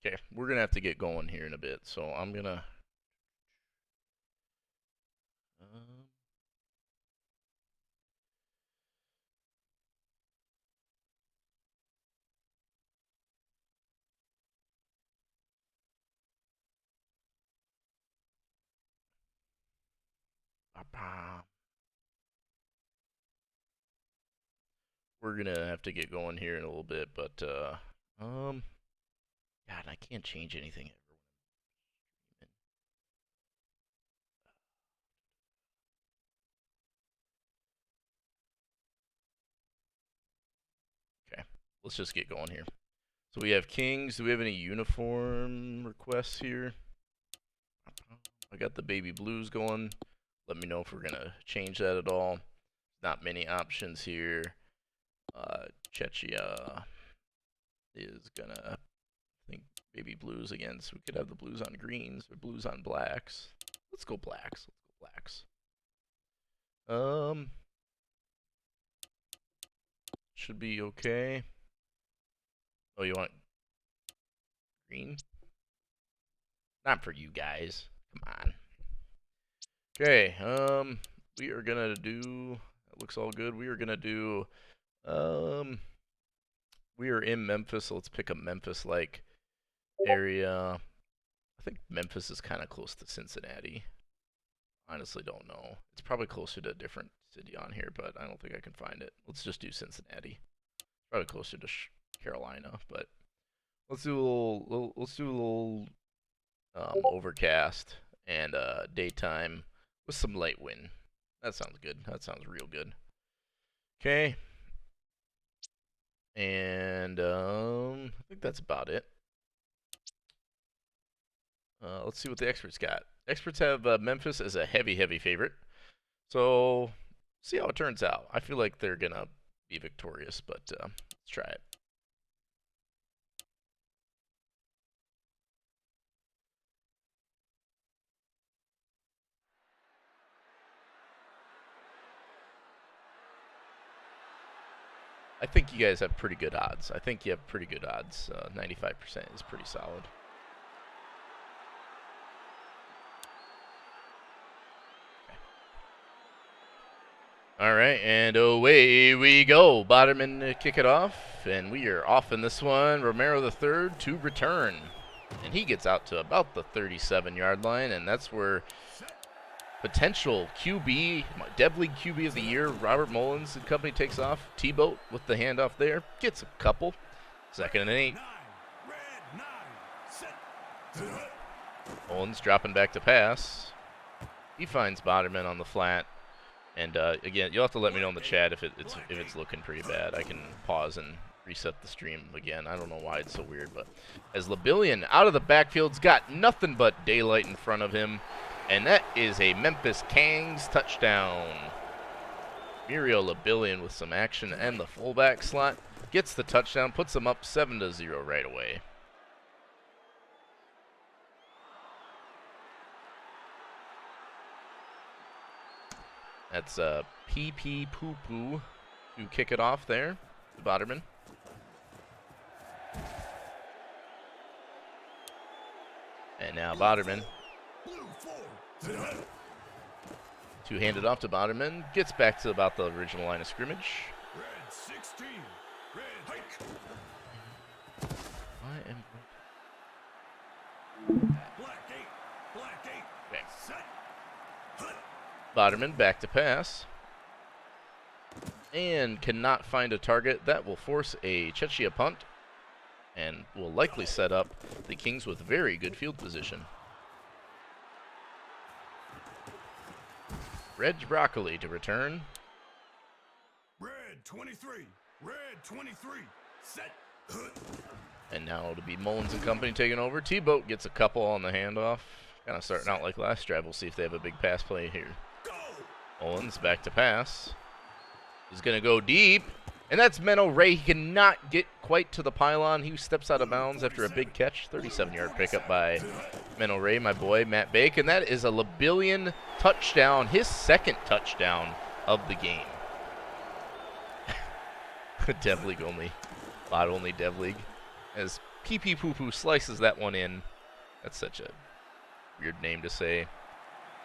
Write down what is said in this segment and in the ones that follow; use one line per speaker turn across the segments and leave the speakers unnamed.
Okay, we're gonna have to get going here in a bit, so I'm gonna. Um, we're gonna have to get going here in a little bit, but um, God, I can't change anything. Okay, let's just get going here. So we have Kings. Do we have any uniform requests here? I got the baby blues going. Let me know if we're gonna change that at all. Not many options here. Czechia is gonna, I think, baby blues again. So we could have the blues on greens or blues on blacks. Let's go blacks. Let's go blacks. Should be okay. Oh, you want green? Not for you guys. Come on. Okay, we are gonna do, that looks all good. We are gonna do, we are in Memphis, so let's pick a Memphis-like area. I think Memphis is kind of close to Cincinnati. Honestly, don't know. It's probably closer to a different city on here, but I don't think I can find it. Let's just do Cincinnati. Probably closer to Carolina, but let's do a little overcast and daytime with some light wind. That sounds good. That sounds real good. Okay. And I think that's about it. Let's see what the experts got. Experts have Memphis as a heavy favorite. So, see how it turns out. I feel like they're going to be victorious, but let's try it. I think you guys have pretty good odds. I think you have pretty good odds. 95% is pretty solid. All right, and away we go. Boderman kick it off, and we are off in this one. Romero the third to return, and he gets out to about the 37-yard line, and that's where potential QB, Dev League QB of the year, Robert Mullins and company takes off. T-Boat with the handoff there, gets a couple. 2nd and 8. Mullins dropping back to pass. He finds Boderman on the flat. And again, you'll have to let me know in the chat if it's looking pretty bad. I can pause and reset the stream again. I don't know why it's so weird, but as Labillion out of the backfield's got nothing but daylight in front of him, and that is a Memphis Kangs touchdown. Muriel Labillion with some action and the fullback slot gets the touchdown, puts them up 7-0 right away. That's PP Poo Poo to kick it off there, the Boderman. And now Boderman to hand it off to Boderman. Gets back to about the original line of scrimmage.
Red 16. Red hike. Black 8. Black 8.
Okay.
Set.
Boderman back to pass. And cannot find a target. That will force a Czechia punt. And will likely set up the Kings with very good field position. Reg Broccoli to return.
Red 23. Red 23. Set.
And now it'll be Mullins and company taking over. T-Boat gets a couple on the handoff. Kind of starting out like last drive. We'll see if they have a big pass play here. Mullins back to pass. He's going to go deep. And that's Menno Ray. He cannot get quite to the pylon. He steps out of bounds after a big catch. 37-yard pickup by Menno Ray, my boy, Matt Bacon. That is a Labillion touchdown. His 2nd touchdown of the game. Dev League only. Bot only Dev League. As Pee Pee Poo Poo slices that one in. That's such a weird name to say.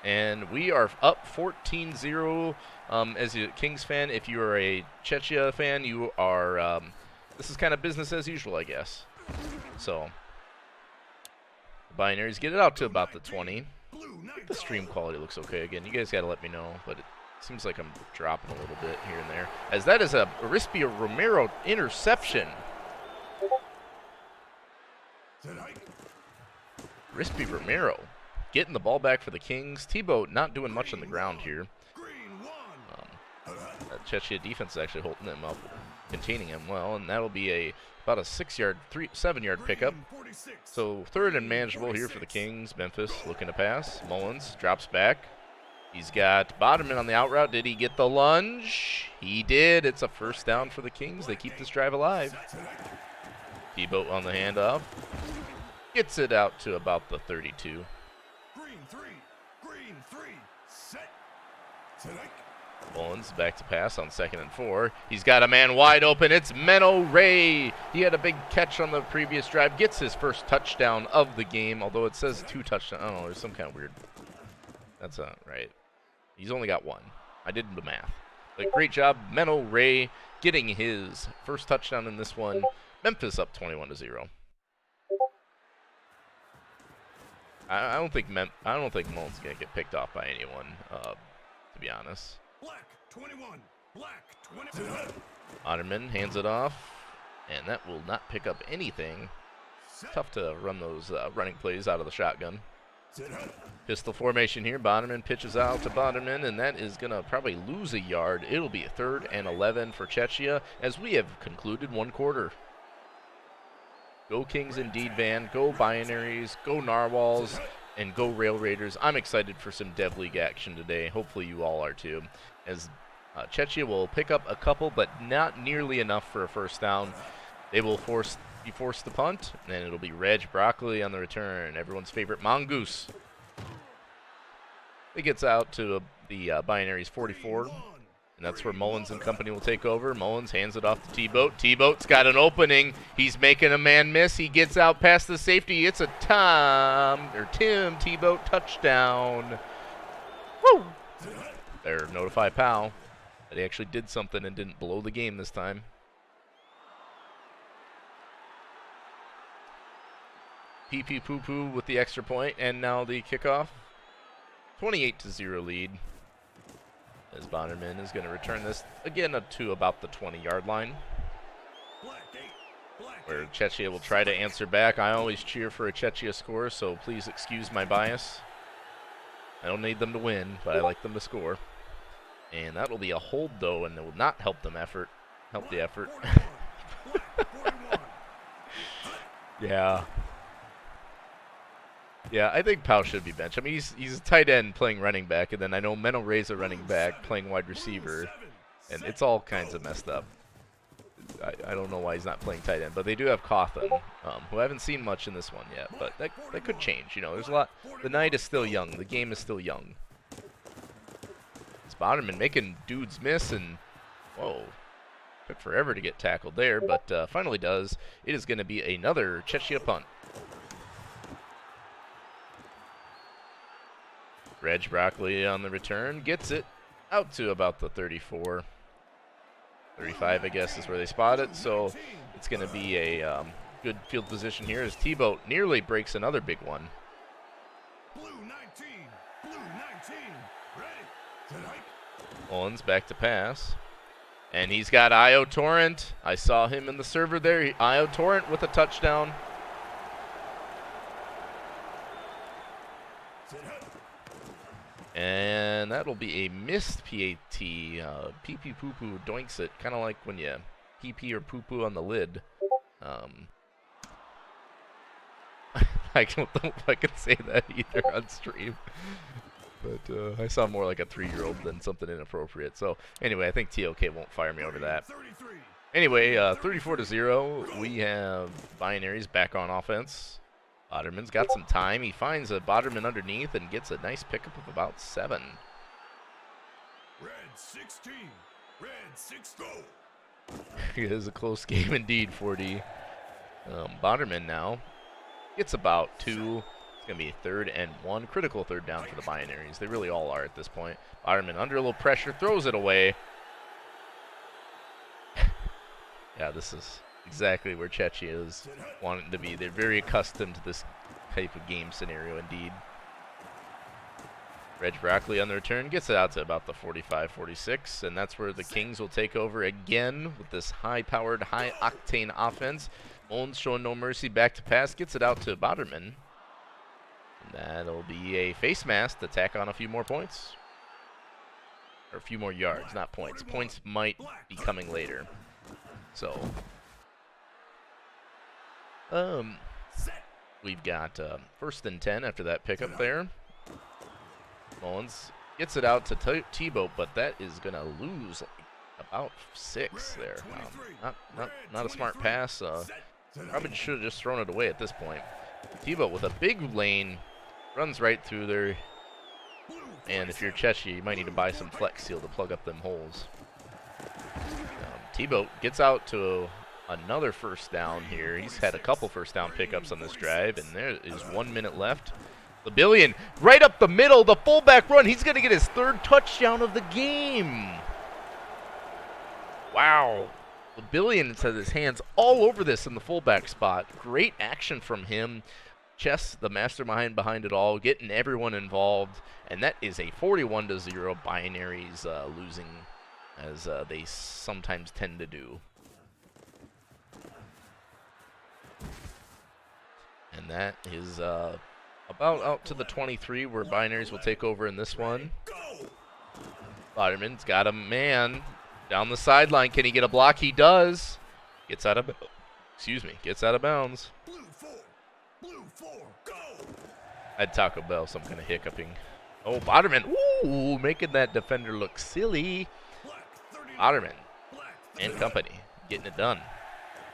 And we are up 14-0. As a Kings fan, if you are a Czechia fan, you are. This is kind of business as usual, I guess. So, the Binaries get it out to about the 20. I think the stream quality looks okay. Again, you guys got to let me know, but it seems like I'm dropping a little bit here and there. As that is a Arispia Romero interception. Arispia Romero getting the ball back for the Kings. T-Boat not doing much on the ground here. That Czechia defense is actually holding him up, containing him well, and that'll be about a 7-yard pickup. So third and manageable here for the Kings. Memphis looking to pass. Mullins drops back. He's got Boderman on the out route. Did he get the lunge? He did. It's a first down for the Kings. They keep this drive alive. T-Boat on the handoff. Gets it out to about the 32.
Green three, set.
Mullins back to pass on 2nd and 4. He's got a man wide open. It's Menno Ray. He had a big catch on the previous drive. Gets his first touchdown of the game, although it says 2 touchdowns. I don't know. There's some kind of weird. That's not right. He's only got 1. I did the math. But great job, Menno Ray, getting his first touchdown in this one. Memphis up 21-0. I don't think Mullins gonna get picked off by anyone, to be honest.
Black 21. Black 20.
Otterman hands it off, and that will not pick up anything. Tough to run those running plays out of the shotgun. Pistol formation here. Bonderman pitches out to Bonderman, and that is going to probably lose a yard. It'll be a 3rd and 11 for Czechia, as we have concluded 1 quarter. Go Kings indeed, Van. Go Binaries. Go Narwhals. And go Rail Raiders. I'm excited for some Dev League action today. Hopefully you all are too. As Czechia will pick up a couple, but not nearly enough for a first down. They will be forced to punt, and it'll be Reg Broccoli on the return. Everyone's favorite mongoose. It gets out to the Binaries 44. And that's where Mullins and company will take over. Mullins hands it off to T-Boat. T-Boat's got an opening. He's making a man miss. He gets out past the safety. It's a Tim T-Boat touchdown. Woo! There, notify Powell that he actually did something and didn't blow the game this time. Pee-Pee Poo-Poo with the extra point, and now the kickoff. 28-0 lead. As Bonderman is going to return this again up to about the 20-yard line, where Czechia will try to answer back. I always cheer for a Czechia score, so please excuse my bias. I don't need them to win, but I like them to score. And that will be a hold, though, and it will not help the effort. Yeah. Yeah, I think Powell should be benched. I mean, he's a tight end playing running back, and then I know Menno Ray's a running back playing wide receiver, and it's all kinds of messed up. I don't know why he's not playing tight end, but they do have Cotham, who I haven't seen much in this one yet, but that could change. You know, there's a lot. The night is still young. The game is still young. It's Bonderman making dudes miss, and whoa, took forever to get tackled there, but finally does. It is going to be another Czechia punt. Reg Broccoli on the return, gets it out to about the 34. 35, I guess, is where they spot it. So it's going to be a good field position here as T-Boat nearly breaks another big one.
Blue 19. Ready.
Mullins back to pass. And he's got Io Torrent. I saw him in the server there. Io Torrent with a touchdown. And that'll be a missed PAT. Pee-Pee Poo-Poo doinks it, kind of like when you pee-pee or poo-poo on the lid. I don't know if I can say that either on stream. But I sound more like a 3-year-old than something inappropriate. So anyway, I think TOK won't fire me over that. Anyway, 34-0. We have Binaries back on offense. Boderman's got some time. He finds a Boderman underneath and gets a nice pickup of about 7.
Red 16. Red 6 go.
It is a close game indeed, 4D. Bonderman now gets about 2. It's going to be 3rd and 1. Critical 3rd down for the Binaries. They really all are at this point. Bonderman under a little pressure, throws it away. Yeah, this is exactly where Czechia is wanting to be. They're very accustomed to this type of game scenario indeed. Reg Broccoli on the return gets it out to about the 45-46, and that's where the Kings will take over again with this high-powered, high-octane offense. Mullins showing no mercy, back to pass, gets it out to Boderman. And that'll be a face mask to tack on a few more points. Or a few more yards, not points. Points might be coming later. So, we've got 1st and 10 after that pickup there. Mullins gets it out to T-Boat, but that is going to lose about 6 there. Not a smart pass. Probably should have just thrown it away at this point. T-Boat with a big lane, runs right through there. And if you're Czechia, you might need to buy some Flex Seal to plug up them holes. T-Boat gets out to another 1st down here. He's had a couple 1st down pickups on this drive, and there is 1 minute left. Labillion right up the middle, the fullback run. He's going to get his 3rd touchdown of the game. Wow. Labillion has his hands all over this in the fullback spot. Great action from him. Chess, the mastermind behind it all, getting everyone involved. And that is a 41-0 Binaries losing, as they sometimes tend to do. And that is about out to the 23, where Binaries will take over in this one. Boderman's got a man down the sideline. Can he get a block? He does. Gets out of bounds.
Blue 4, go!
I had Taco Bell, so I'm kind of hiccuping. Oh, Boderman. Ooh, making that defender look silly. Boderman and company getting it done.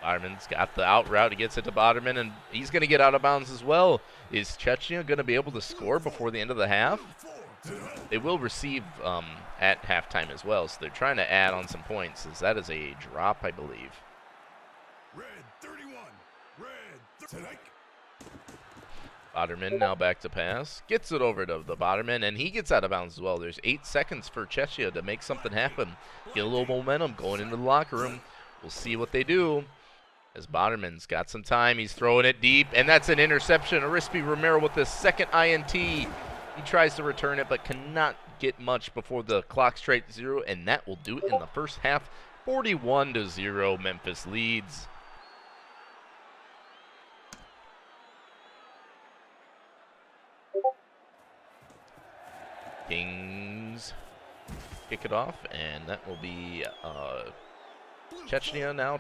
Boderman's got the out route. He gets it to Boderman, and he's going to get out of bounds as well. Is Czechia going to be able to score before the end of the half? They will receive at halftime as well, so they're trying to add on some points, as that is a drop, I believe.
Red 31. Red 30.
Boderman now back to pass. Gets it over to the Boderman, and he gets out of bounds as well. There's 8 seconds for Czechia to make something happen. Get a little momentum going into the locker room. We'll see what they do. As Boderman's got some time, he's throwing it deep, and that's an interception. Arispe Romero with the 2nd INT. He tries to return it, but cannot get much before the clock strikes 0, and that will do it in the first half. 41-0, Memphis leads. Kings kick it off, and that will be Czechia now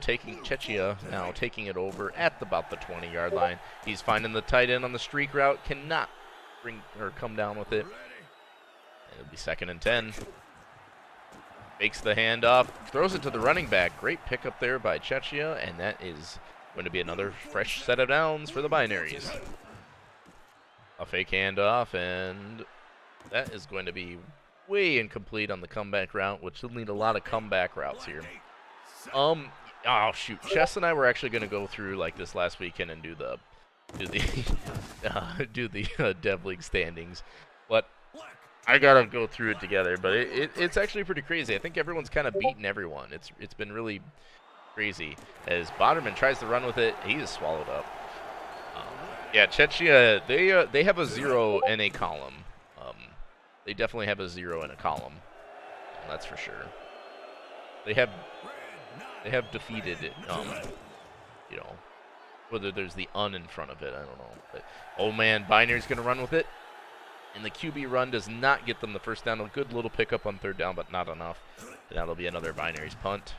taking it over at about the 20-yard line. He's finding the tight end on the streak route, cannot come down with it. It'll be 2nd and 10. Makes the handoff, throws it to the running back. Great pickup there by Czechia, and that is going to be another fresh set of downs for the Binaries. A fake handoff, and that is going to be way incomplete on the comeback route, which will need a lot of comeback routes here. Oh shoot, Chess and I were actually going to go through like this last weekend and do the Dev League standings, but I gotta go through it together. But it's actually pretty crazy. I think everyone's kind of beaten everyone. It's been really crazy. As Boderman tries to run with it, he is swallowed up. Yeah, Czechia, they have a 0 in a column. They definitely have a 0 in a column. That's for sure. They have defeated it. You know, whether there's the un in front of it, I don't know. But, oh man, Binary's gonna run with it, and the QB run does not get them the 1st down. A good little pickup on 3rd down, but not enough. And that'll be another Binary's punt.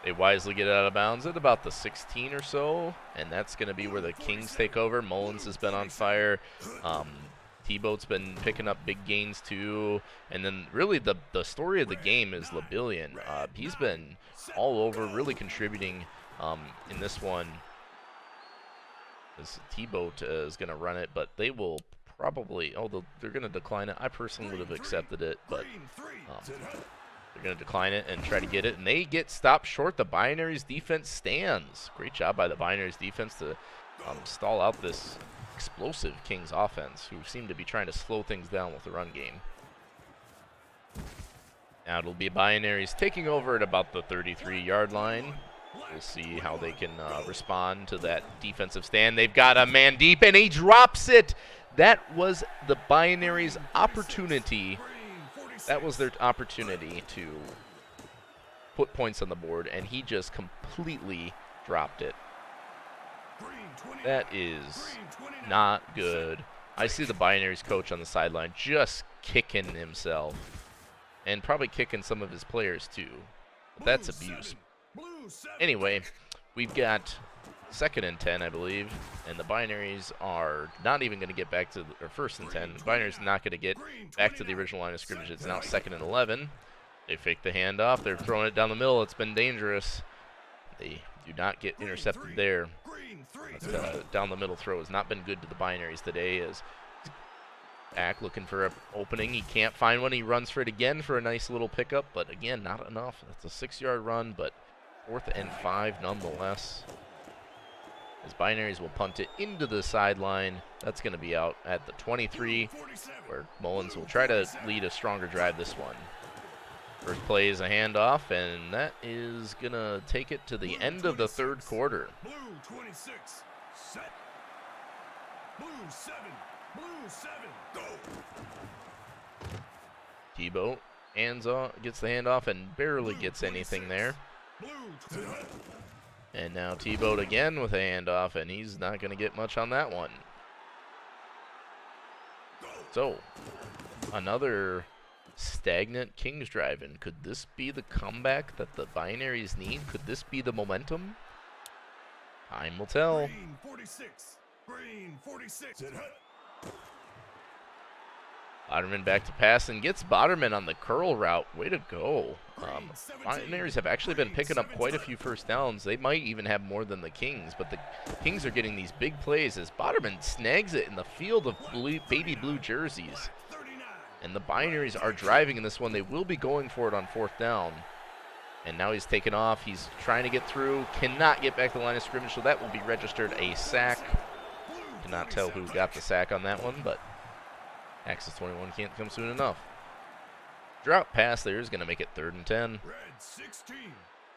They wisely get it out of bounds at about the 16 or so, and that's going to be where the Kings take over. Mullins has been on fire. T-Boat's been picking up big gains too. And then really the story of the game is Labillion. He's been all over, really contributing in this one. This T-Boat is going to run it, but they will probably, they're going to decline it. I personally would have accepted it, but They're going to decline it and try to get it, and they get stopped short. The Binaries defense stands. Great job by the Binaries defense to stall out this explosive Kings offense, who seem to be trying to slow things down with the run game. Now it'll be Binaries taking over at about the 33-yard line. We'll see how they can respond to that defensive stand. They've got a man deep, and he drops it. That was the Binaries' opportunity. That was their opportunity to put points on the board, and he just completely dropped it. That is not good. I see the Binaries coach on the sideline just kicking himself, and probably kicking some of his players too. But that's abuse. Anyway, we've got 2nd and 10, I believe, and the Binaries are not even going to get back to, or 1st and 10. The Binaries not going to get back to the original line of scrimmage. It's now 2nd and 11. They fake the handoff. They're throwing it down the middle. It's been dangerous. They do not get intercepted there. But, down the middle throw has not been good to the Binaries today, as back looking for an opening. He can't find one. He runs for it again for a nice little pickup, but again, not enough. That's a 6-yard run, but 4th and 5 nonetheless. As Binaries will punt it into the sideline. That's going to be out at the 23, where Mullins will try to lead a stronger drive this one. First play is a handoff, and that is going to take it to the end of the 3rd quarter.
Blue 26, set. Blue 7, go.
Tebow hands off, gets the handoff and barely gets anything there. And now Tebow again with a handoff, and he's not going to get much on that one. So, another stagnant Kings drive, and could this be the comeback that the Binaries need? Could this be the momentum? Time will tell.
Green 46, green 46.
Boderman back to pass and gets Boderman on the curl route. Way to go. Binaries have actually been picking up quite a few first downs. They might even have more than the Kings, but the Kings are getting these big plays as Boderman snags it in the field of baby blue jerseys. And the Binaries are driving in this one. They will be going for it on 4th down. And now he's taken off. He's trying to get through. Cannot get back to the line of scrimmage, so that will be registered a sack. Cannot tell who got the sack on that one, but Axis 21 can't come soon enough. Drop pass there is going to make it 3rd and 10.
Red 16,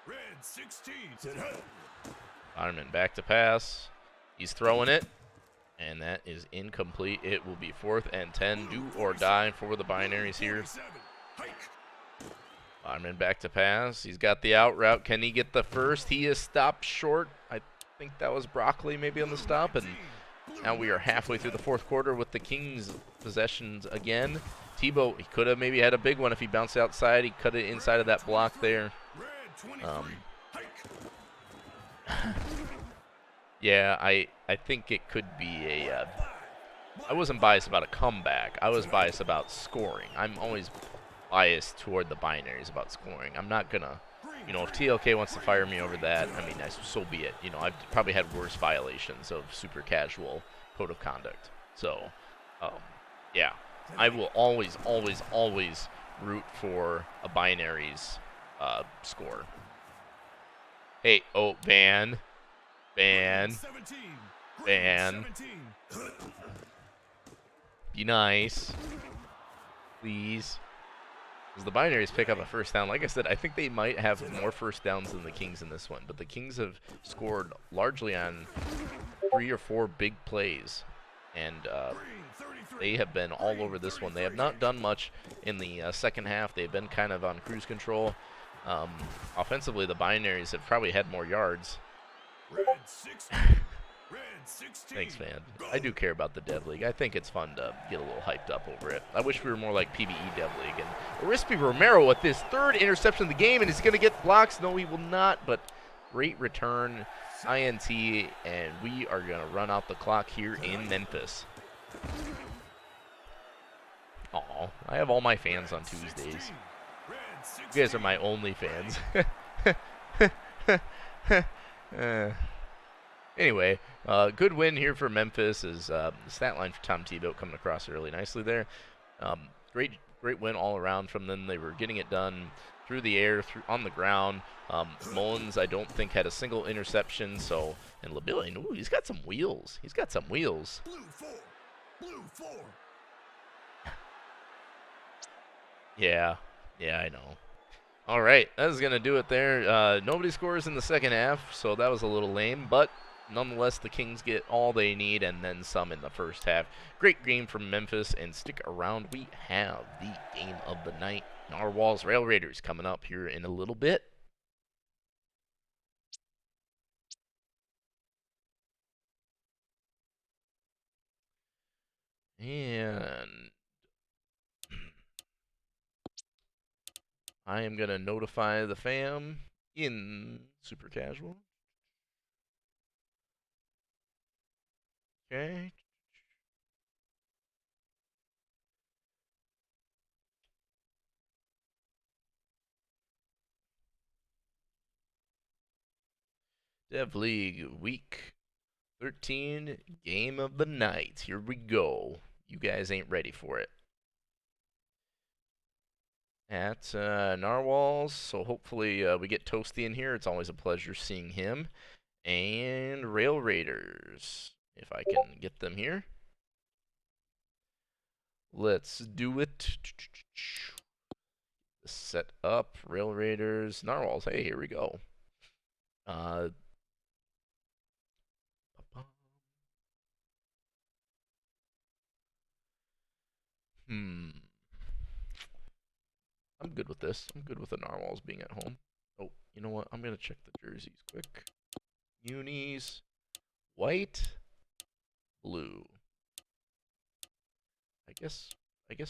red 16.
Boderman back to pass. He's throwing it, and that is incomplete. It will be 4th and 10, do or die for the Binaries here. Boderman back to pass. He's got the out route. Can he get the first? He is stopped short. I think that was Broccoli maybe on the stop, and now we are halfway through the 4th quarter with the Kings possessions again. Tebow, he could have maybe had a big one if he bounced outside. He cut it inside of that block there. Yeah, I think it could be a I wasn't biased about a comeback. I was biased about scoring. I'm always biased toward the Binaries about scoring. I'm not going to, you know, if TLK wants to fire me over that, I mean, so be it. You know, I've probably had worse violations of super casual code of conduct. So, yeah, I will always, always, always root for a Binaries score. Hey, oh, ban. Be nice. Please. As the Binaries pick up a first down, like I said, I think they might have more first downs than the Kings in this one, but the Kings have scored largely on 3 or 4 big plays, and they have been all over this one. They have not done much in the second half. They've been kind of on cruise control. Offensively, the Binaries have probably had more yards. Thanks, man. I do care about the Dev League. I think it's fun to get a little hyped up over it. I wish we were more like PBE Dev League. And Arispe Romero with this 3rd interception of the game, and he's going to get blocks. No, he will not, but great return, INT, and we are going to run out the clock here in Memphis. Aw, I have all my fans on Tuesdays. You guys are my only fans. Anyway, good win here for Memphis. Is the stat line for Tom Tebow coming across really nicely there. Great great win all around from them. They were getting it done through the air, on the ground. Mullins, I don't think, had a single interception. So, and LaBillion, ooh, he's got some wheels. He's got some wheels.
Blue 4. Blue 4.
Yeah, I know. All right, that is going to do it there. Nobody scores in the second half, so that was a little lame, but nonetheless, the Kings get all they need and then some in the first half. Great game from Memphis, and stick around. We have the game of the night. Narwhals Rail Raiders coming up here in a little bit. And I am going to notify the fam in super casual. Okay. Dev League Week 13 game of the night. Here we go. You guys ain't ready for it. At Narwhals, so hopefully we get Toasty in here. It's always a pleasure seeing him. And Rail Raiders, if I can get them here. Let's do it. Set up Rail Raiders, Narwhals. Hey, here we go. I'm good with this. I'm good with the Narwhals being at home. Oh, you know what? I'm gonna check the jerseys quick. Unis, white, blue. I guess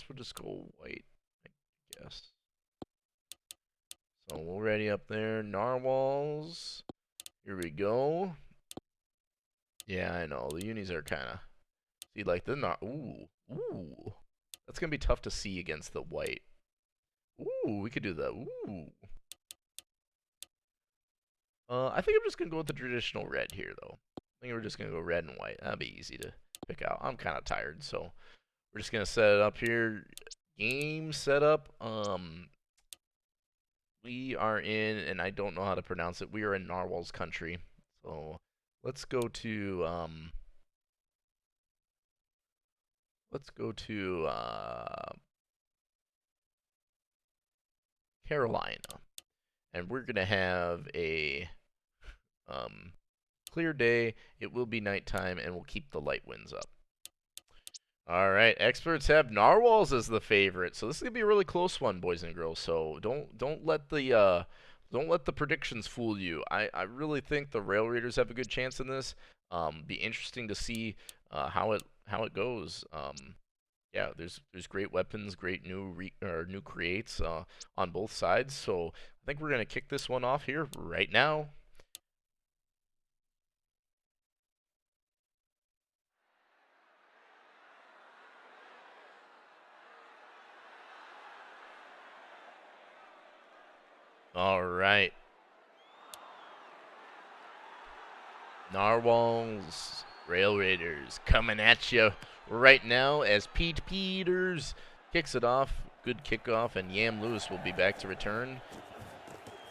we'll just go white. I guess. So we'll ready up there. Narwhals. Here we go. Yeah, I know. The unis are kind of... See, like, the Ooh. That's going to be tough to see against the white. Ooh, we could do that. Ooh. I think I'm just going to go with the traditional red here, though. I think we're just going to go red and white. That'll be easy to pick out. I'm kind of tired, so we're just going to set it up here. Game setup. We are in, and I don't know how to pronounce it, we are in Narwhals country. So let's go to, Carolina. And we're going to have a clear day. It will be nighttime, and we'll keep the light winds up. All right, experts have Narwhals as the favorite, so this is gonna be a really close one, boys and girls. So don't let the predictions fool you. I really think the Rail Raiders have a good chance in this. Be interesting to see how it goes. Yeah, there's great weapons, great new creates on both sides. So I think we're gonna kick this one off here right now. All right. Narwhals, Rail Raiders coming at you right now as Pete Peters kicks it off. Good kickoff, and Yam Lewis will be back to return.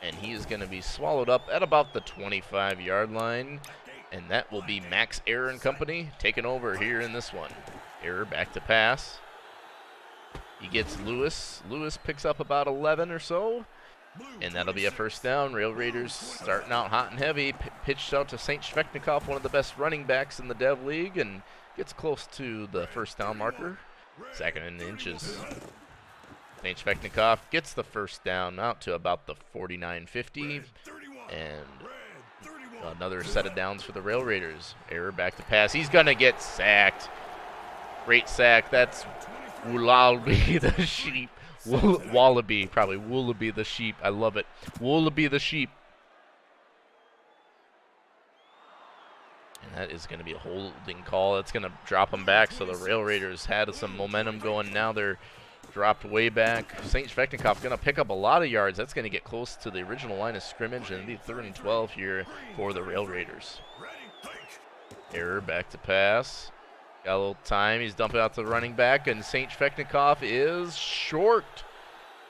And he is going to be swallowed up at about the 25-yard line. And that will be Max Error and company taking over here in this one. Error back to pass. He gets Lewis. Lewis picks up about 11 or so. And that'll be a first down. Rail Raiders starting out hot and heavy. Pitched out to St. Shvechnikov, one of the best running backs in the Dev League, and gets close to the first down marker. Second and inches. St. Shvechnikov gets the first down out to about the 49-50. And another set of downs for the Rail Raiders. Error back to pass. He's going to get sacked. Great sack. That's Woolaby the sheep. Wallaby, probably. Woolaby the sheep. I love it. Woolaby the sheep. And that is going to be a holding call. That's going to drop them back. So the Rail Raiders had some momentum going. Now they're dropped way back. St. Shvechnikov going to pick up a lot of yards. That's going to get close to the original line of scrimmage. And it'll be 3rd and 12 here for the Rail Raiders. Error back to pass. Got a little time. He's dumping out to the running back, and St. Shvechnikov is short.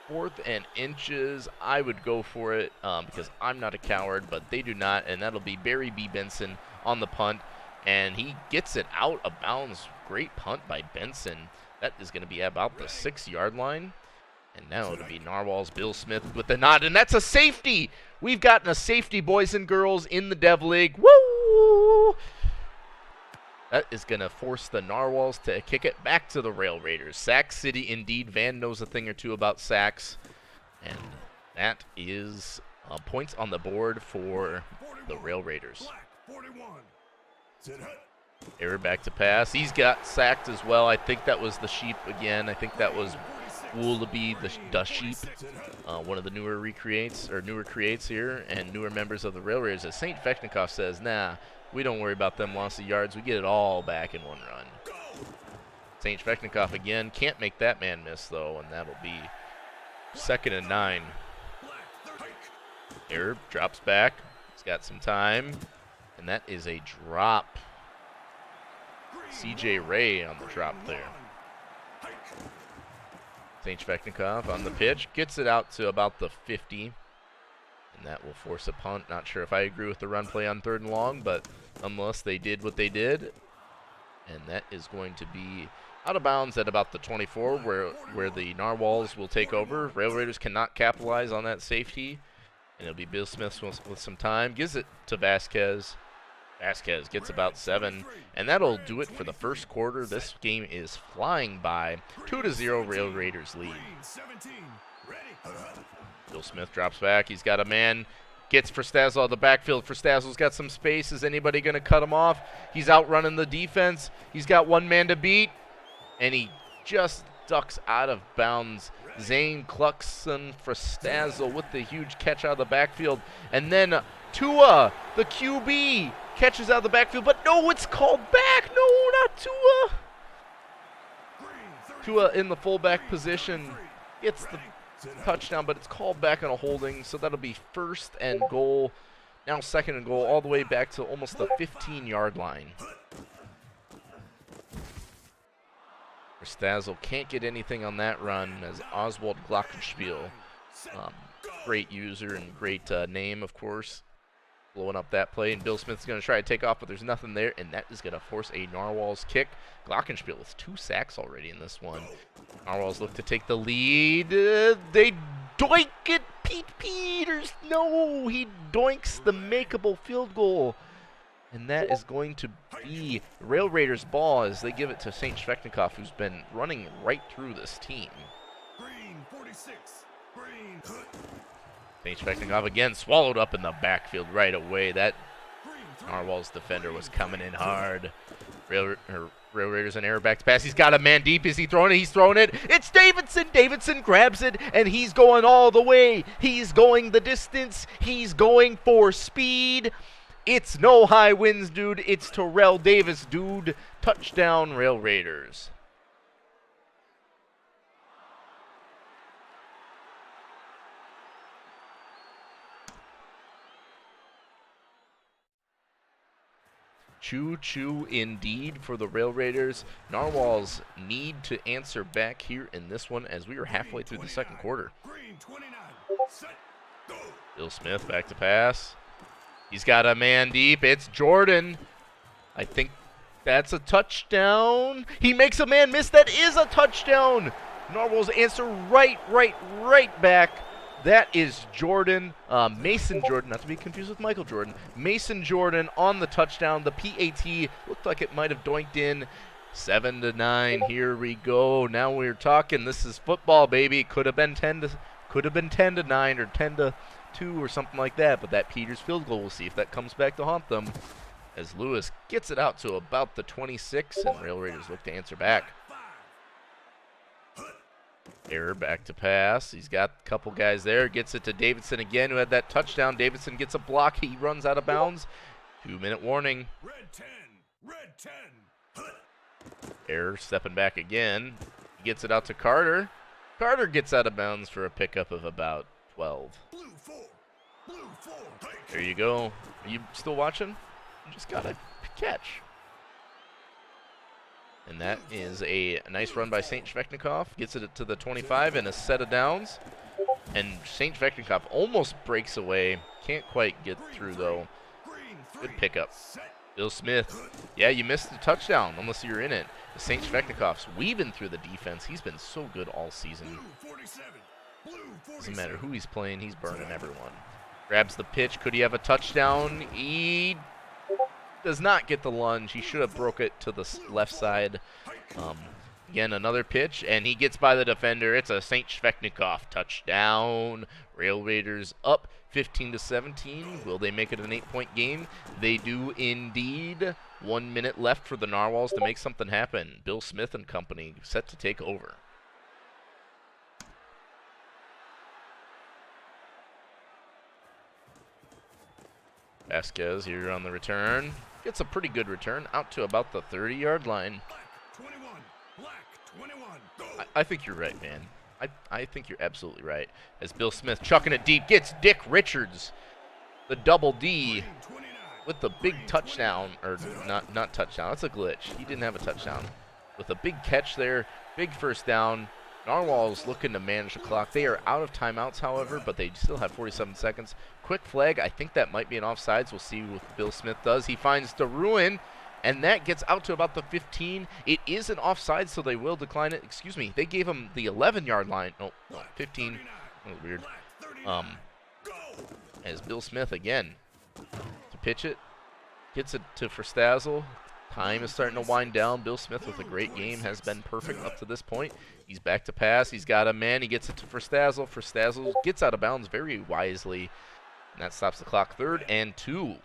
4th and inches. I would go for it because I'm not a coward, but they do not, and that'll be Barry B. Benson on the punt, and he gets it out of bounds. Great punt by Benson. That is going to be about the 6-yard line, and now it'll be Narwhal's Bill Smith with the nod, and that's a safety. We've gotten a safety, boys and girls, in the Dev League. Woo! That is going to force the Narwhals to kick it back to the Rail Raiders. Sack City indeed. Van knows a thing or two about sacks. And that is points on the board for the Rail Raiders. Error back to pass. He's got sacked as well. I think that was the Sheep again. I think that was Woolaby the Sheep. One of the newer creates here and newer members of the Rail Raiders. As St. Shvechnikov says, nah, we don't worry about them loss of yards. We get it all back in one run. St. Shvechnikov again. Can't make that man miss, though, and that'll be 2nd and 9. Error drops back. He's got some time, and that is a drop. C.J. Ray on the drop there. St. Shvechnikov on the pitch. Gets it out to about the 50. And that will force a punt. Not sure if I agree with the run play on 3rd and long, but nonetheless, they did what they did. And that is going to be out of bounds at about the 24, where the Narwhals will take over. Rail Raiders cannot capitalize on that safety. And it'll be Bill Smith with some time. Gives it to Vasquez. Vasquez gets about 7. And that'll do it for the first quarter. This game is flying by. 2-0 Rail Raiders lead. Bill Smith drops back. He's got a man. Gets Frostazzo out of the backfield. Frostazzo's got some space. Is anybody going to cut him off? He's outrunning the defense. He's got one man to beat. And he just ducks out of bounds. Zane Cluxon Frostazzo with the huge catch out of the backfield. And then Tua, the QB, catches out of the backfield. But no, it's called back. No, not Tua. Tua in the fullback position gets the touchdown, but it's called back on a holding, so that'll be 1st and goal. Now 2nd and goal, all the way back to almost the 15-yard line. Frostazzo can't get anything on that run as Oswald Glockenspiel, great user and great name, of course, blowing up that play. And Bill Smith's going to try to take off, but there's nothing there, and that is going to force a Narwhals kick. Glockenspiel with 2 sacks already in this one. Narwhals look to take the lead. They doink it. Pete Peters. No, he doinks the makeable field goal. And that is going to be Rail Raiders' ball as they give it to St. Shvechnikov, who's been running right through this team.
Green 46. Green.
St. Shvechnikov again swallowed up in the backfield right away. That Narwhals defender was coming in hard. Rail Raiders an error back to pass. He's got a man deep. Is he throwing it? He's throwing it. It's Davidson. Davidson grabs it, and he's going all the way. He's going the distance. He's going for speed. It's no high winds, dude. It's Terrell Davis, dude. Touchdown, Rail Raiders. Choo-choo indeed for the Rail Raiders. Narwhals need to answer back here in this one as we are halfway through the 2nd quarter. Bill Smith back to pass. He's got a man deep. It's Jordan. I think that's a touchdown. He makes a man miss. That is a touchdown. Narwhals answer right back. That is Jordan, Mason Jordan, not to be confused with Michael Jordan. Mason Jordan on the touchdown. The PAT looked like it might have doinked in. 7-9. Here we go. Now we're talking. This is football, baby. Could have been 10-9 or 10-2 or something like that. But that Peters field goal, we'll see if that comes back to haunt them. As Lewis gets it out to about the 26, and Rail Raiders look to answer back. Error back to pass. He's got a couple guys there. Gets it to Davidson again, who had that touchdown. Davidson gets a block. He runs out of bounds. 2-minute warning.
Red 10. Red 10.
Error stepping back again. He gets it out to Carter. Carter gets out of bounds for a pickup of about 12.
Blue 4. Blue 4.
There you go. Are you still watching? You just got a catch. And that is a nice run by St. Svechnikov. Gets it to the 25 and a set of downs. And St. Svechnikov almost breaks away. Can't quite get through, though. Good pickup. Bill Smith. Yeah, you missed the touchdown unless you're in it. St. Svechnikov's weaving through the defense. He's been so good all season. Doesn't matter who he's playing. He's burning everyone. Grabs the pitch. Could he have a touchdown? He does not get the lunge. He should have broke it to the left side. Again, another pitch, and he gets by the defender. It's a St. Svechnikov touchdown. Rail Raiders up 15-17. Will they make it an 8-point game? They do indeed. 1 minute left for the Narwhals to make something happen. Bill Smith and company set to take over. Vasquez here on the return. Gets a pretty good return out to about the 30-yard line. I think you're right, man. I think you're absolutely right. As Bill Smith chucking it deep, gets Dick Richards, the double D, with the big touchdown, or not touchdown. That's a glitch. He didn't have a touchdown. With a big catch there, big first down. Narwhals looking to manage the clock. They are out of timeouts, however, but they still have 47 seconds. Quick flag. I think that might be an offsides. We'll see what Bill Smith does. He finds DeRuin, and that gets out to about the 15. It is an offside, so they will decline it. Excuse me. They gave him the 11-yard line. No, 15. A little weird. As Bill Smith, again, to pitch it. Gets it to Verstazel. Time is starting to wind down. Bill Smith with a great game. Has been perfect up to this point. He's back to pass. He's got a man. He gets it to Verstazel. Verstazel gets out of bounds very wisely. And that stops the clock. 3rd and 2.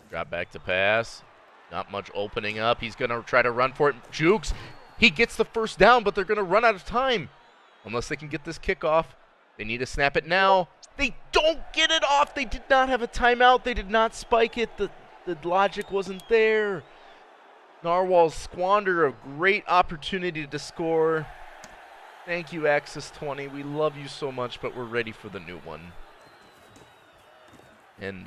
Drop back to pass. Not much opening up. He's going to try to run for it. Jukes. He gets the first down, but they're going to run out of time. Unless they can get this kickoff. They need to snap it now. They don't get it off. They did not have a timeout. They did not spike it. The logic wasn't there. Narwhals squander a great opportunity to score. Thank you, Axis 20. We love you so much, but we're ready for the new one. And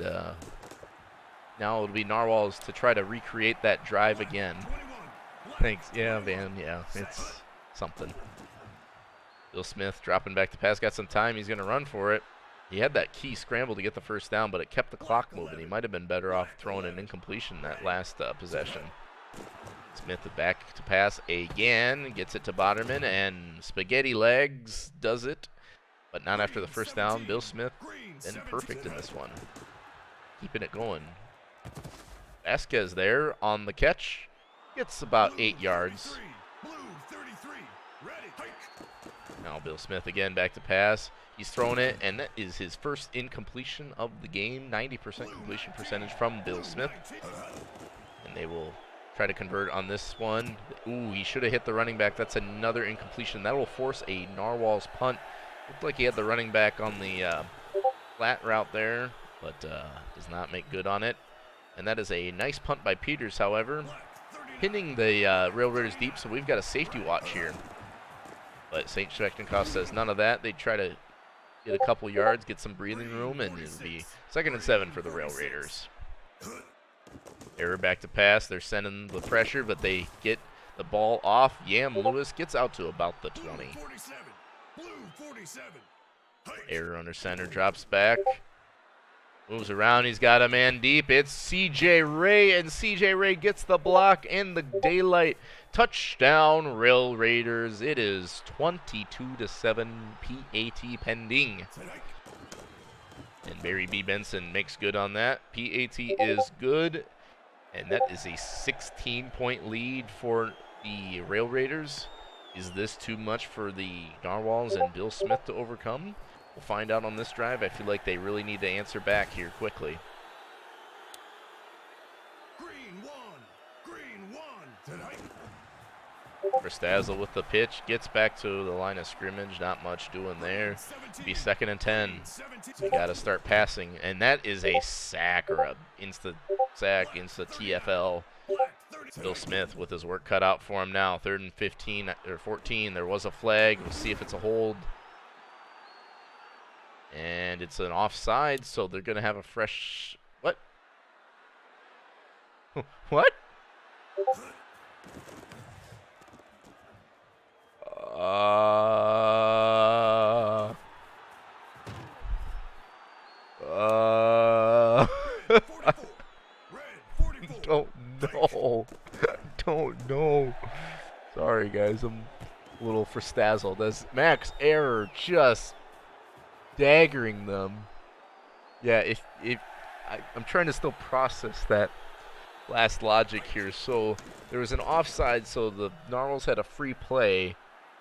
now it'll be Narwhals to try to recreate that drive again. Thanks. Yeah, Van. Yeah, it's something. Bill Smith dropping back to pass. Got some time. He's going to run for it. He had that key scramble to get the first down, but it kept the clock moving. He might have been better off throwing an incompletion that last possession. Smith back to pass again. Gets it to Boderman, and Spaghetti Legs does it. But not after the first down. Bill Smith been perfect in this one. Keeping it going. Vasquez there on the catch. Gets about 8 yards. Now Bill Smith again back to pass. He's thrown it, and that is his first incompletion of the game. 90% completion percentage from Bill Smith. And they will try to convert on this one. Ooh, he should have hit the running back. That's another incompletion. That will force a Narwhals punt. Looked like he had the running back on the flat route there, but does not make good on it. And that is a nice punt by Peters, however. Pinning the Rail Raiders deep, so we've got a safety watch here. But St. Svechnikov says none of that. They try to get a couple yards, get some breathing room, and it'll be 2nd and 7 for the Rail Raiders. Error back to pass. They're sending the pressure, but they get the ball off. Yam Lewis gets out to about the 20. Error under center, drops back. Moves around. He's got a man deep. It's C.J. Ray, and C.J. Ray gets the block and the daylight. Touchdown, Rail Raiders. It is 22-7 PAT pending. And Barry B. Benson makes good on that. PAT is good. And that is a 16-point lead for the Rail Raiders. Is this too much for the Narwhals and Bill Smith to overcome? We'll find out on this drive. I feel like they really need to answer back here quickly. Verstazel with the pitch, gets back to the line of scrimmage. Not much doing there. It'll be 2nd and 10. You got to start passing, and that is a sack or a insta sack, insta TFL. Bill Smith with his work cut out for him now. 3rd and 15 or 14. There was a flag. We'll see if it's a hold. And it's an offside, so they're going to have a fresh... What? What? Don't know. Don't know. Sorry, guys. I'm a little frastazzled. As max error just daggering them. Yeah, I'm trying to still process that last logic here. So there was an offside, so the Narwhals had a free play.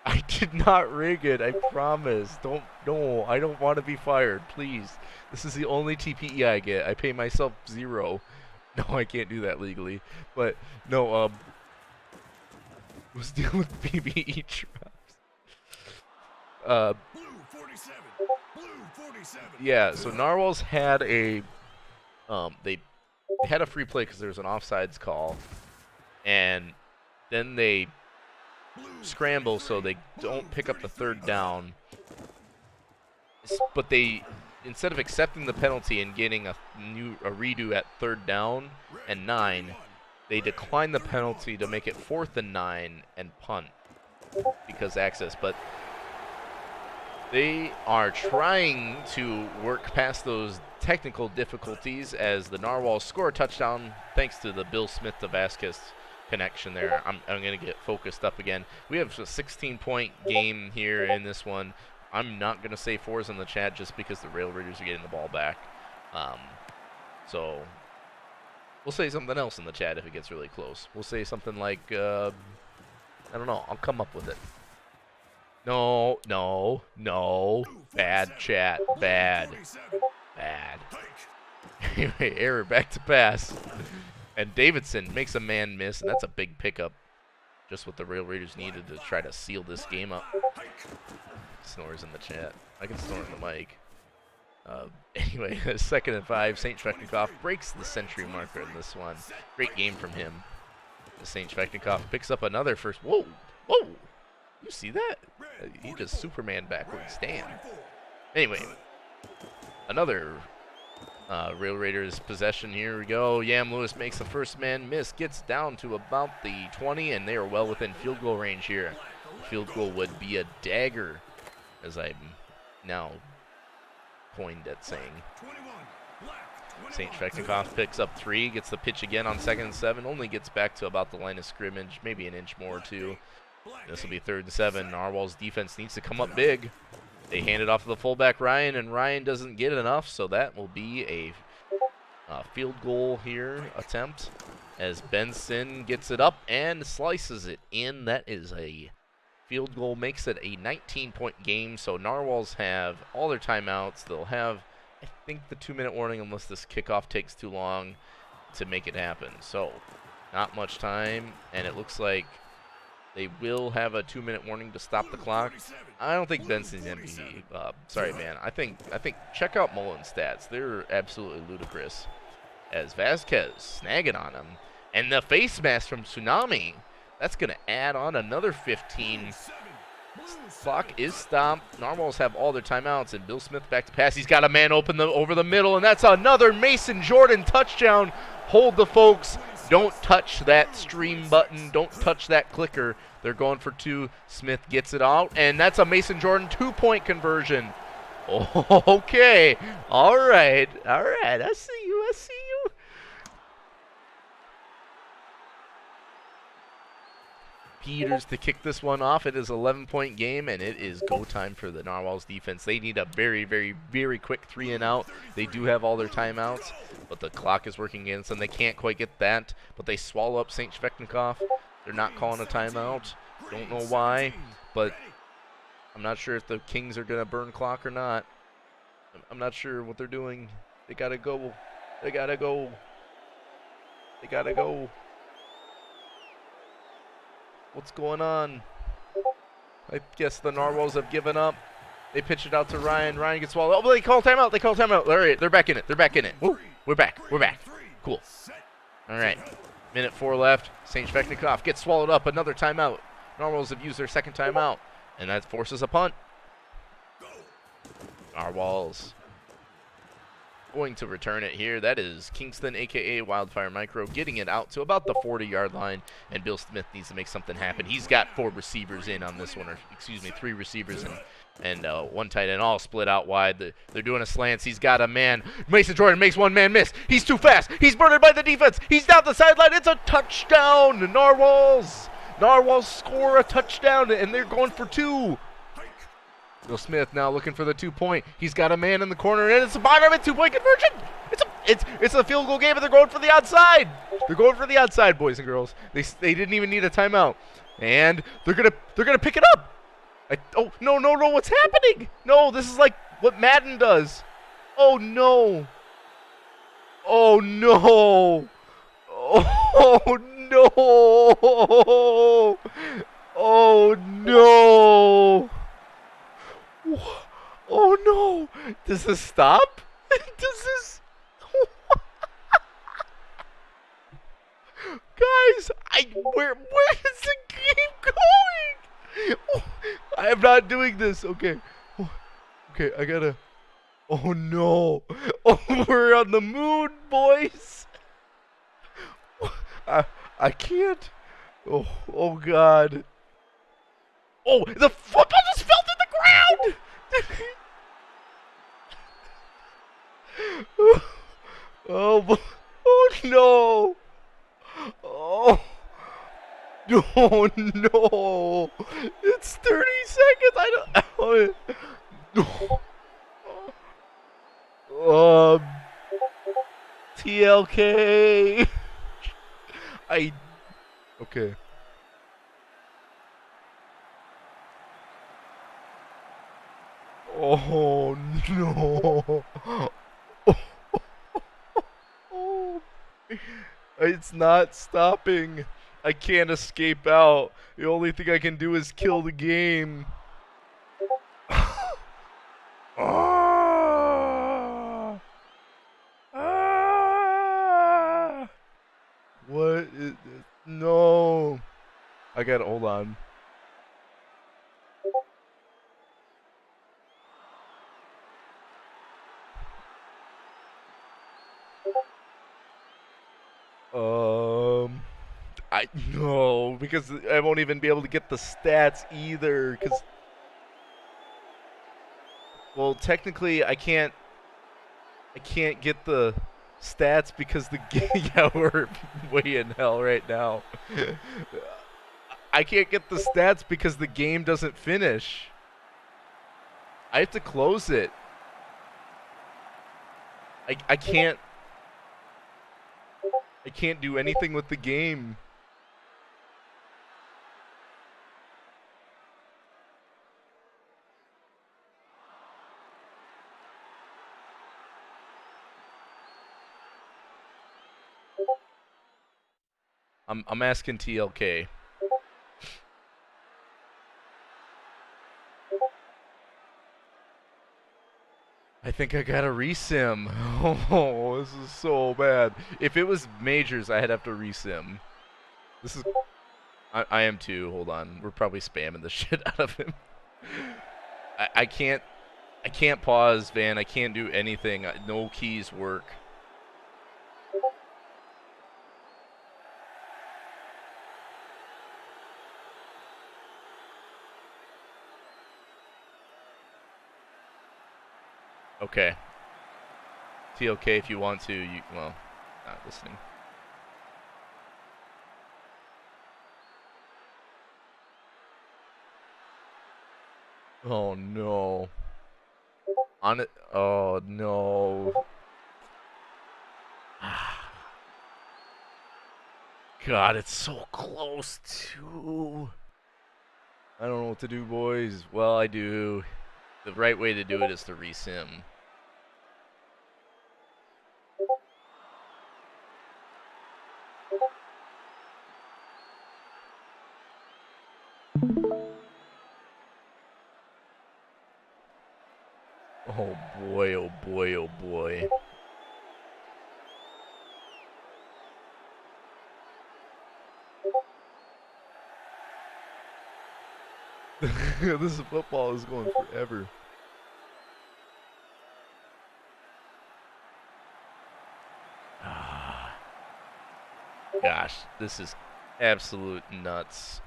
I did not rig it, I promise. No, I don't want to be fired, please. This is the only TPE I get. I pay myself 0. No, I can't do that legally. But no, was dealing with BBE traps.
Blue 47. Blue 47.
Yeah, so Narwhals had a they had a free play because there was an offsides call, and then they scramble so they don't pick up the third down. But they, instead of accepting the penalty and getting a redo at third down and 9, they decline the penalty to make it 4th and 9 and punt because access. But they are trying to work past those technical difficulties as the Narwhals score a touchdown thanks to the Bill Smith to Vasquez connection there. I'm going to get focused up again. We have a 16-point game here in this one. I'm not going to say 4s in the chat just because the Rail Raiders are getting the ball back. So we'll say something else in the chat if it gets really close. We'll say something like, I don't know. I'll come up with it. No. Bad chat. Bad. Anyway, error back to pass. And Davidson makes a man miss, and that's a big pickup. Just what the Rail Raiders needed to try to seal this game up. Snores in the chat. I can snore in the mic. Anyway, 2nd and 5. St. Shvechnikov breaks the century marker in this one. Great game from him. St. Shvechnikov picks up another first. Whoa! You see that? He just Superman backwards. Damn. Anyway, another Rail Raiders possession. Here we go. Yam Lewis makes the first man miss. Gets down to about the 20, and they are well within field goal range here. Field goal would be a dagger, as I'm now coined at saying. St. Shvechnikov picks up 3, gets the pitch again on 2nd and 7, only gets back to about the line of scrimmage, maybe an inch more too. This will be 3rd and 7. Narwhal's defense needs to come up big. They hand it off to the fullback Ryan, and Ryan doesn't get enough, so that will be a field goal here attempt as Benson gets it up and slices it in. That is a field goal, makes it a 19-point game. So Narwhals have all their timeouts. They'll have, I think, the 2-minute warning unless this kickoff takes too long to make it happen. So not much time, and it looks like they will have a 2-minute warning to stop the clock. I don't think Benson's MVP. Sorry, man. I think check out Mullen's stats. They're absolutely ludicrous. As Vasquez snagging on him, and the face mask from Tsunami. That's going to add on another 15. Clock is stopped. Narwhals have all their timeouts, and Bill Smith back to pass. He's got a man open over the middle, and that's another Mason Jordan touchdown. Hold the folks. Don't touch that stream button. Don't touch that clicker. They're going for 2. Smith gets it out, and that's a Mason Jordan 2-point conversion. Okay. All right. I see you. Peters to kick this one off. It is an 11-point game, and it is go time for the Narwhals defense. They need a very, very, very quick 3-and-out. They do have all their timeouts, but the clock is working against them. They can't quite get that, but they swallow up St. Shvechnikov. They're not calling a timeout. Don't know why, but I'm not sure if the Kings are going to burn clock or not. I'm not sure what they're doing. They got to go. They got to go. What's going on? I guess the Narwhals have given up. They pitch it out to Ryan. Ryan gets swallowed. Oh, they call timeout. All right, they're back in it. Woo, we're back. Cool. All right. Minute 4 left. St. Shvechnikov gets swallowed up. Another timeout. Narwhals have used their second timeout, and that forces a punt. Narwhals going to return it here. That is Kingston, a.k.a. Wildfire Micro, getting it out to about the 40-yard line, and Bill Smith needs to make something happen. He's got 4 receivers in on this one, or excuse me, 3 receivers and 1 tight end, all split out wide. They're doing a slants. He's got a man. Mason Jordan makes 1 man miss. He's too fast. He's murdered by the defense. He's down the sideline. It's a touchdown. Narwhals score a touchdown, and they're going for 2. Bill Smith now looking for the 2-point. He's got a man in the corner, and it's a bottom 2-point conversion. It's a field goal game, and they're going for the outside. They're going for the outside, boys and girls. They didn't even need a timeout, and they're gonna pick it up. Oh no! What's happening? No, this is like what Madden does. Oh no! Oh no! Oh no! Oh no! Oh no! Does this stop? Does this? Guys, where is the game going? Oh, I am not doing this. Okay. Okay, I gotta. Oh no! Oh, we're on the moon, boys. I can't. Oh God. Oh, the football just fell to the ground. Oh no. Oh no. It's 30 seconds. I don't. TLK. Okay. Oh no. Oh. It's not stopping. I can't escape out. The only thing I can do is kill the game. What is this? No. I gotta hold on. No, because I won't even be able to get the stats either. Because, well, technically I can't get the stats because the game. Yeah, we're way in hell right now. I can't get the stats because the game doesn't finish. I have to close it. I can't do anything with the game. I'm asking TLK. I think I gotta resim. Oh, this is so bad. If it was majors, I'd have to resim. This is. I am too. Hold on. We're probably spamming the shit out of him. I can't pause, Van. I can't do anything. No keys work. Okay. TLK, if you want to, well, not listening. Oh no. On it. Oh no. God, it's so close too. I don't know what to do, boys. Well, I do. The right way to do it is to resim. Oh boy, oh boy, oh boy. This football is going forever. Gosh, this is absolute nuts.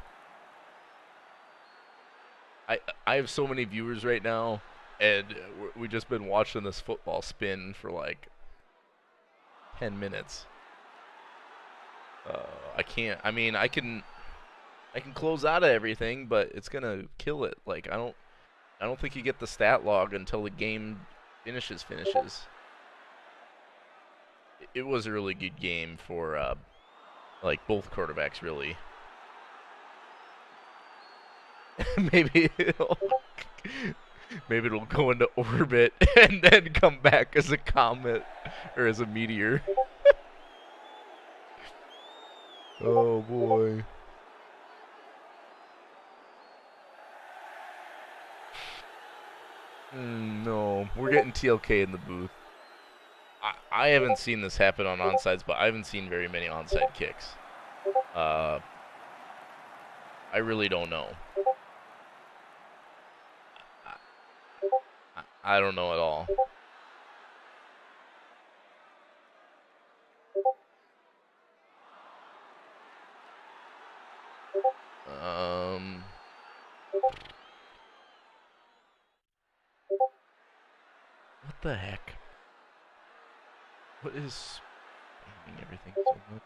I have so many viewers right now, and we just been watching this football spin for like 10 minutes. I can't. I mean, I can close out of everything, but it's gonna kill it. Like I don't think you get the stat log until the game finishes. It was a really good game for like both quarterbacks, really. maybe it'll, maybe it'll go into orbit and then come back as a comet or as a meteor. Oh boy. No, we're getting TLK in the booth. I haven't seen this happen on onsides, but I haven't seen very many onside kicks. Uh, I really don't know. I don't know at all. Um, what the heck? What is spamming everything so much?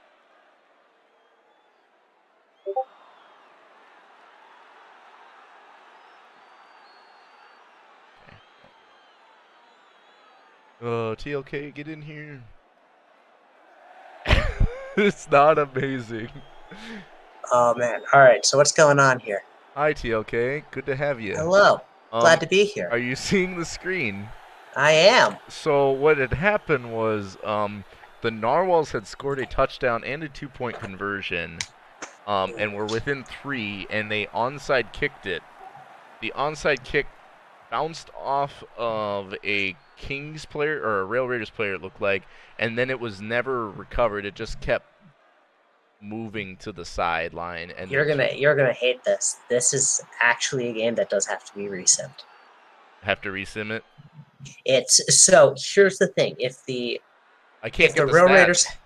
Okay. TLK, get in here. It's not amazing.
Oh man. All right. So what's going on here?
Hi, TLK. Good to have you.
Hello. Glad to be here.
Are you seeing the screen?
I am.
So what had happened was, the Narwhals had scored a touchdown and a 2-point conversion, and were within 3, and they onside kicked it. The onside kick bounced off of a Kings player or a Rail Raiders player, it looked like, and then it was never recovered. It just kept moving to the sideline, and
You're gonna hate this. This is actually a game that does have to be resimmed.
have to resim it.
It's so here's the thing.
I can't
If
get
the
the
Rail Raiders,
stats. Like,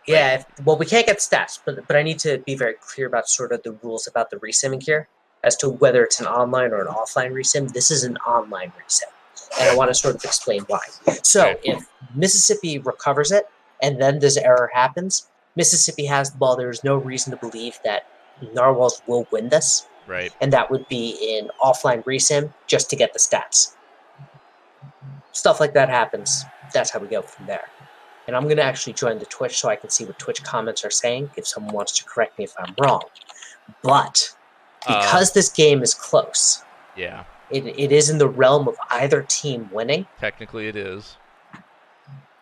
yeah, well, we can't get stats, but I need to be very clear about sort of the rules about the resimming here, as to whether it's an online or an offline resim. This is an online resim, and I want to sort of explain why. So,
okay,
if Mississippi recovers it, and then this error happens, Mississippi has the ball. There is no reason to believe that Narwhals will win this,
right.
and that would be in offline resim just to get the stats. Stuff like that happens. That's how we go from there. And I'm going to actually join the Twitch so I can see what Twitch comments are saying if someone wants to correct me if I'm wrong. But because this game is close,
Yeah,
it is in the realm of either team winning,
technically it is.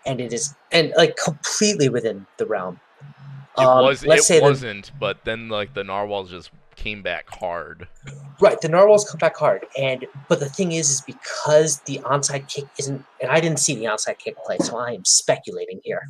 and it is and like completely within the realm.
It was.
Let's
It
say that
wasn't. But then, like, the Narwhals just came back hard.
right, the Narwhals come back hard, but the thing is because the onside kick isn't, and I didn't see the onside kick play, so I am speculating here.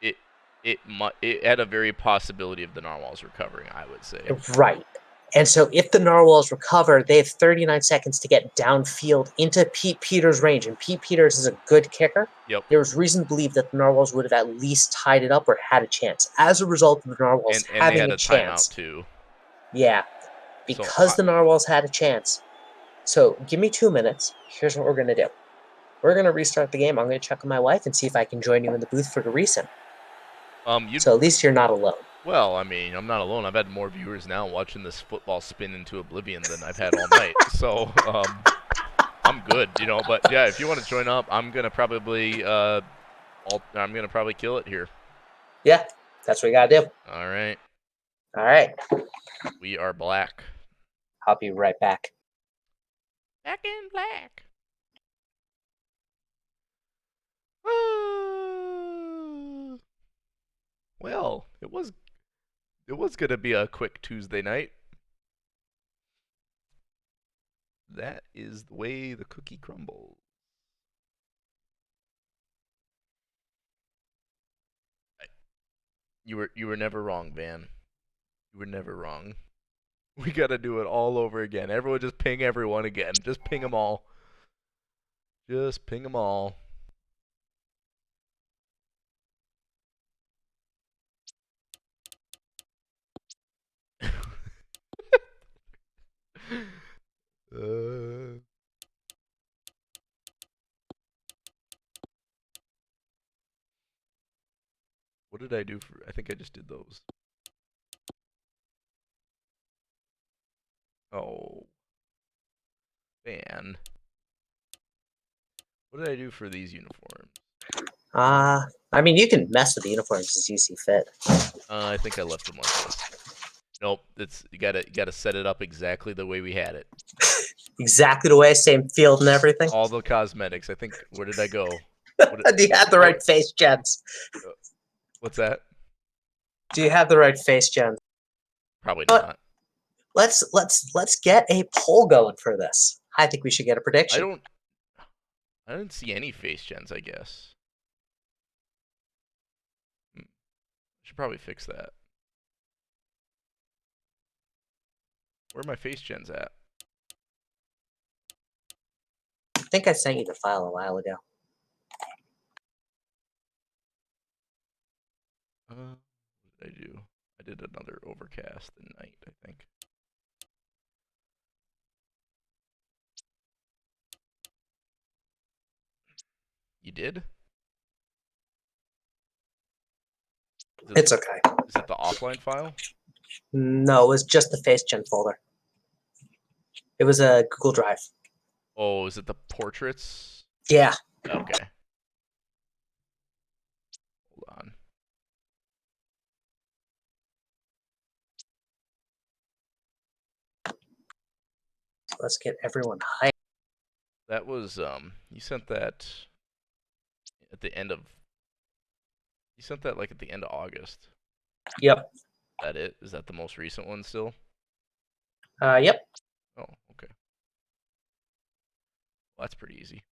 It it had a very possibility of the Narwhals recovering, I would say.
Right. And so if the Narwhals recover, they have 39 seconds to get downfield into Pete Peters' range. And Pete Peters is a good kicker.
Yep.
There was reason to believe that the Narwhals would have at least tied it up or had a chance. As a result of the Narwhals
And they
having
had
a
a timeout
chance.
too.
Yeah.
So
Because the Narwhals had a chance. So give me 2 minutes. Here's what we're going to do. We're going to restart the game. I'm going to check on my wife and see if I can join you in the booth for the resim.
you.
So at least you're not alone.
Well, I mean, I'm not alone. I've had more viewers now watching this football spin into oblivion than I've had all night. So, I'm good, But yeah, if you want to join up, I'm gonna probably kill it here.
Yeah, that's what you got to do.
All right.
All right.
We are black.
I'll be right back.
Back in black. Well, it was gonna be a quick Tuesday night. That is the way the cookie crumbles. You were never wrong, Van. You were never wrong. We gotta do it all over again. Everyone just ping everyone again. Just ping them all. Just ping them all. What did I do for? I think I just did those. Oh, man. What did I do for these uniforms?
I mean, you can mess with the uniforms as you see fit.
I think I left them like this. Nope, you gotta set it up exactly the way we had it.
Exactly the way, same field and everything.
All the cosmetics. I think. Where did I go?
Do you have the right face gens?
What's that?
Do you have the right face gens?
Probably
But
not.
let's get a poll going for this. I think we should get a prediction.
I didn't see any face gens. I guess. Should probably fix that. Where are my face gens at?
I think I sent you the file a while ago.
What did I do? I did another overcast and night, I think. You did?
It's okay.
Is it the offline file?
No, it was just the face gen folder. It was a Google Drive.
Oh, is it the portraits?
Yeah.
Okay. Hold on.
Let's get everyone hyped.
That was you sent that at the end of you sent that like at the end of August.
Yep.
Is that it? Is that the most recent one still?
Yep.
Oh, okay. Well, that's pretty easy.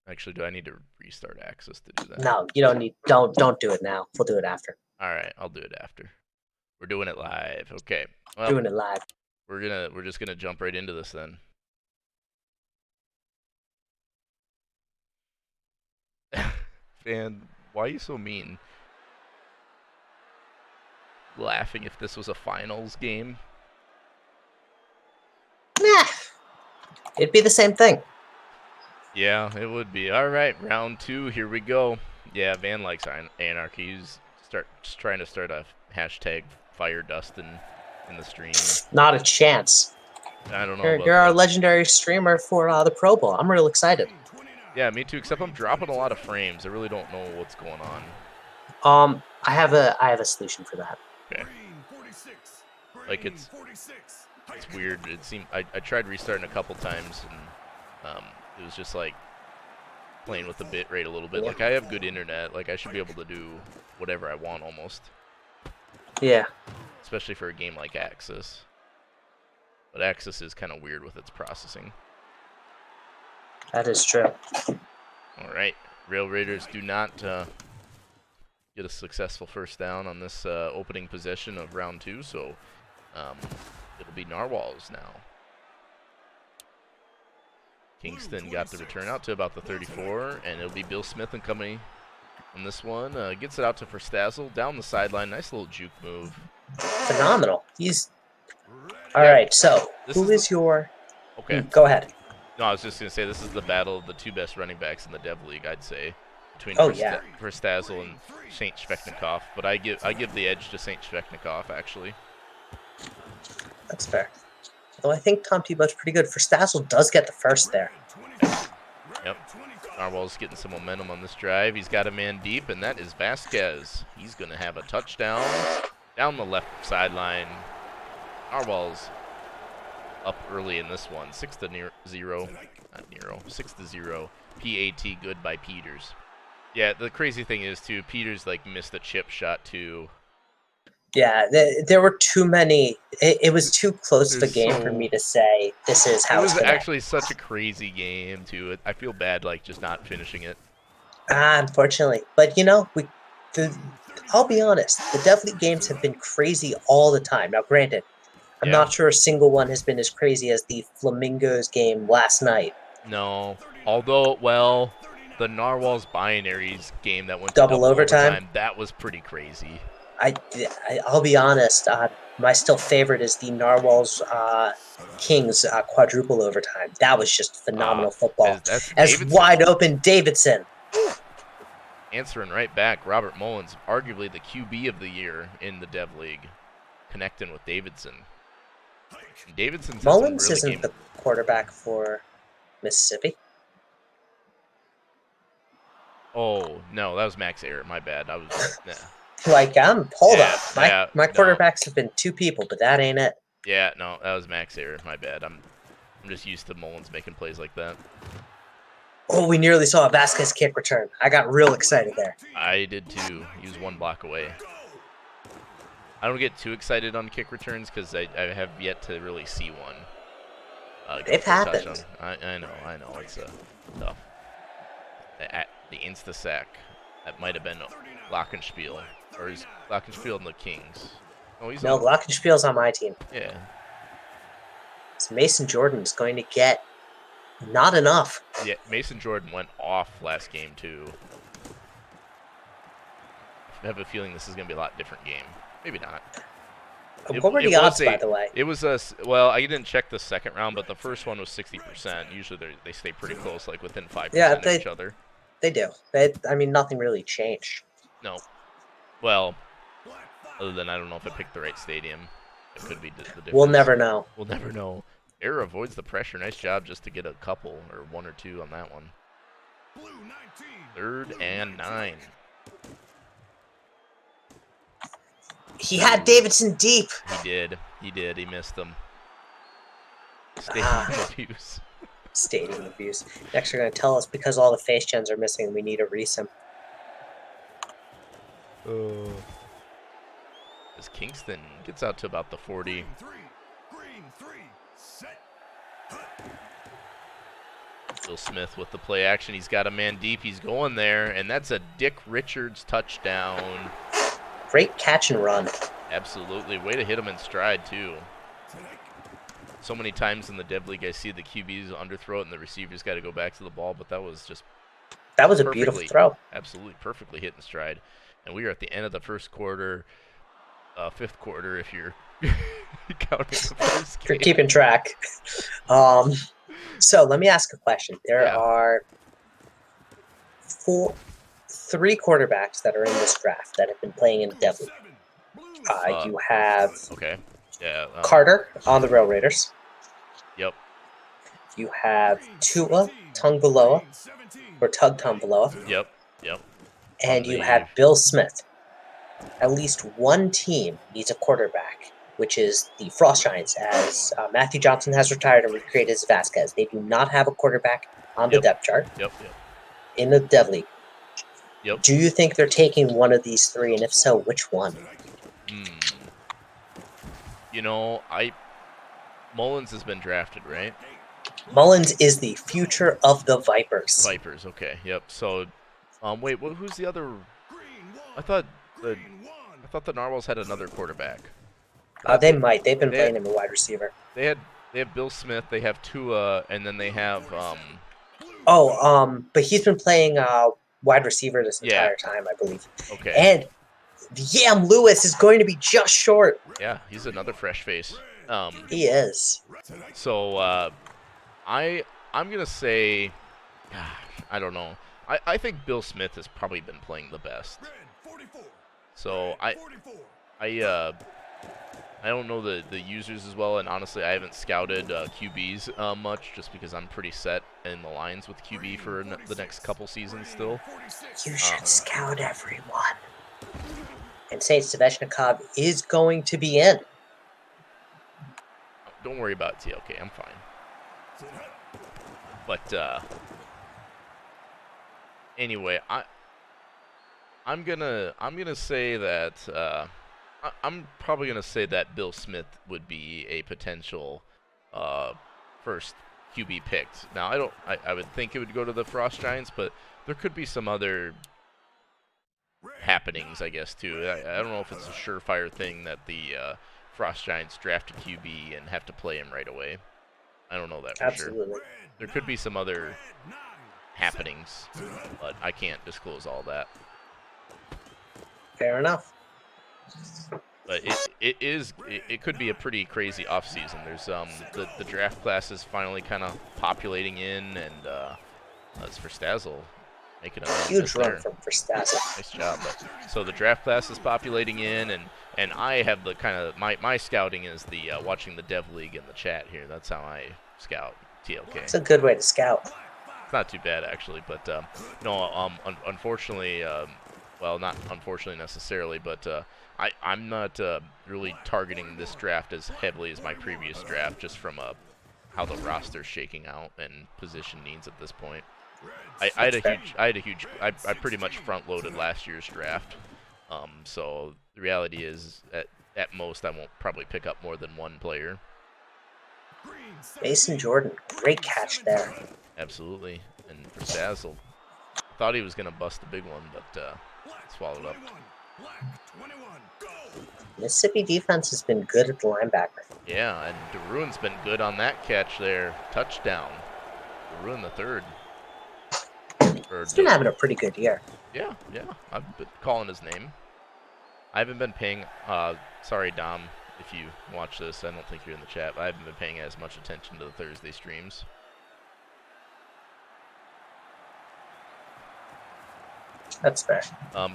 Actually, do I need to restart access to do that?
No, you don't need. Don't do it now. We'll do it after.
All right, I'll do it after. We're doing it live. Okay. Well,
Doing it live.
we're just gonna jump right into this then. Fan, why are you so mean? Laughing if this was a finals game.
Nah. It'd be the same thing.
Yeah, it would be. All right, round 2. Here we go. Yeah, Van likes anarchy. He's just trying to start a hashtag fire Dustin in the stream.
Not a chance.
I don't know.
You're our legendary streamer for the Pro Bowl. I'm real excited.
Yeah, me too. Except I'm dropping a lot of frames. I really don't know what's going on.
I have a solution for that.
Okay. Like it's weird. It seemed I tried restarting a couple times and it was just like playing with the bit rate a little bit. Like I have good internet. Like I should be able to do whatever I want almost.
Yeah.
Especially for a game like Axis. But Axis is kind of weird with its processing.
That is true.
All right, Rail Raiders do not get a successful first down on this opening possession of round 2, so it'll be Narwhals now. Kingston got the return out to about the 34, and it'll be Bill Smith and company on this one. Gets it out to Verstazel down the sideline. Nice little juke move.
Phenomenal. He's all right. So who is your?
Okay.
Go ahead.
No, I was just gonna say this is the battle of the 2 best running backs in the Dev League, I'd say, between Verstazel and Saint Svechnikov. But I give the edge to Saint Svechnikov actually.
That's fair. Though I think Tom Tebow's pretty good. Verstazel does get the first there.
Yep. Narwhal's getting some momentum on this drive. He's got a man deep, and that is Vasquez. He's gonna have a touchdown down the left sideline. Narwhal's up early in this one, 6-0, not Nero, 6-0. PAT good by Peters. Yeah, the crazy thing is too, Peters like missed a chip shot too.
Yeah, there were too many. It was too close of a game for me to say this is how it's going to
It was actually such a crazy game too. I feel bad like just not finishing it.
Unfortunately, but you know I'll be honest. The Dev League games have been crazy all the time. Now, granted, I'm not sure a single one has been as crazy as the Flamingos game last night.
No, although, well, the Narwhals Binaries game that went to
double overtime,
that was pretty crazy.
I'll be honest. My still favorite is the Narwhals Kings quadruple overtime. That was just phenomenal football.
That's
As
Davidson.
wide open Davidson.
Answering right back, Robert Mullins, arguably the QB of the year in the Dev League, connecting with Davidson. And Davidson's had some
Mullins
really
isn't the quarterback for Mississippi.
Oh no, that was Max Air. My bad. I was. Nah.
Like, hold
Yeah,
up.
yeah,
My
no.
quarterbacks have been 2 people, but that ain't it.
Yeah, no, that was Max Air. My bad. I'm just used to Mullins making plays like that.
Oh, we nearly saw a Vasquez kick return. I got real excited there.
I did too. He was 1 block away. I don't get too excited on kick returns because I have yet to really see one.
They've happened.
Touchdown. I know. It's tough. The insta sack. That might have been Glockenspiel. Or he's Glockenspiel and the Kings. Oh, he's
No,
on.
Glockenspiel's on my team.
Yeah.
So Mason Jordan is going to get not enough.
Yeah, Mason Jordan went off last game too. I have a feeling this is going to be a lot different game. Maybe not.
What were the odds, by the way?
It was well, I didn't check the second round, but the first one was 60%. Usually they stay pretty close, like within 5% of each other.
They do. I mean, nothing really changed.
No. Well, other than I don't know if I picked the right stadium. It could be the difference.
We'll never know.
We'll never know. Air avoids the pressure. Nice job just to get a couple, or 1 or 2 on that one. 3rd and 9.
He had Davidson deep.
He did. He missed them. Stadium abuse.
Stadium abuse. Next, they're going to tell us because all the face gens are missing, we need a resim.
As Kingston gets out to about the 40. Bill Smith with the play action. He's got a man deep. He's going there, and that's a Dick Richards touchdown.
Great catch and run.
Absolutely. Way to hit him in stride, too. So many times in the Dev League I see the QBs underthrow it and the receivers got to go back to the ball, but that was just
That was a beautiful throw.
Absolutely perfectly hit in stride. And we are at the end of the first quarter, 5th quarter if you're counting the first game.
You're keeping track. So let me ask a question. There are 3 quarterbacks that are in this draft that have been playing in the Dev League. You have Carter on the Rail Raiders.
Yep.
You have Tua Tagovailoa or Tug Tagovailoa.
Yep.
And you have Bill Smith. At least one team needs a quarterback, which is the Frost Giants, as Matthew Johnson has retired and recreated as Vasquez. They do not have a quarterback on the depth chart in the Dev League.
Yep.
Do you think they're taking one of these 3, and if so, which one?
You know, Mullins has been drafted, right?
Mullins is the future of the Vipers.
Vipers, okay, yep. So, wait, who's the other? I thought the Narwhals had another quarterback.
They might. They've been playing him a wide receiver.
They have Bill Smith. They have Tua, and then they have
but he's been playing wide receiver this entire time, I believe.
Okay.
And Yam Lewis is going to be just short.
Yeah, he's another fresh face.
He is.
So I'm gonna say, gosh, I don't know. I think Bill Smith has probably been playing the best. So I don't know the users as well, and honestly, I haven't scouted QBs much, just because I'm pretty set in the lines with QB for the next couple seasons still.
You should scout everyone. And Saint Sveshnikov is going to be in.
Don't worry about TLK, I'm fine. But anyway, I'm gonna say that I'm probably gonna say that Bill Smith would be a potential first QB picked. Now I would think it would go to the Frost Giants, but there could be some other happenings, I guess, too. I don't know if it's a surefire thing that the Frost Giants draft a QB and have to play him right away. I don't know that for sure. There could be some other happenings, but I can't disclose all that.
Fair enough.
But it could be a pretty crazy off season. There's the draft class is finally kind of populating in, and that's for Stazzle making a nice miss
Huge run
there.
for Stazza.
Nice job. But so the draft class is populating in, and I have the kind of my scouting is the watching the Dev League in the chat here. That's how I scout TLK.
It's a good way to scout.
It's not too bad actually, but no, unfortunately, well, not unfortunately necessarily, but I'm not really targeting this draft as heavily as my previous draft, just from how the roster's shaking out and position needs at this point. I pretty much front loaded last year's draft, so the reality is at most I won't probably pick up more than one player.
Mason Jordan, great catch there.
Absolutely, and for Stazzle, thought he was gonna bust a big one, but swallowed up.
Mississippi defense has been good at the linebacker.
Yeah, and DeRuin's been good on that catch there. Touchdown. DeRuin the third.
He's been having a pretty good year.
Yeah, I've been calling his name. I haven't been paying, sorry Dom, if you watch this, I don't think you're in the chat, but I haven't been paying as much attention to the Thursday streams.
That's fair.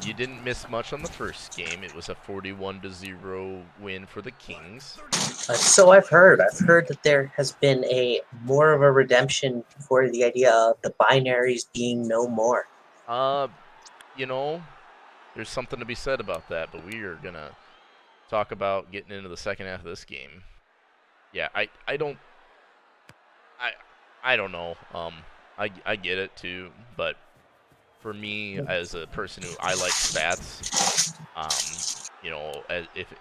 You didn't miss much on the first game. It was a 41-0 win for the Kings.
So I've heard. I've heard that there has been more of a redemption for the idea of the binaries being no more.
You know, there's something to be said about that, but we are gonna talk about getting into the second half of this game. Yeah, I don't know. I get it too, but for me as a person who I like stats, you know,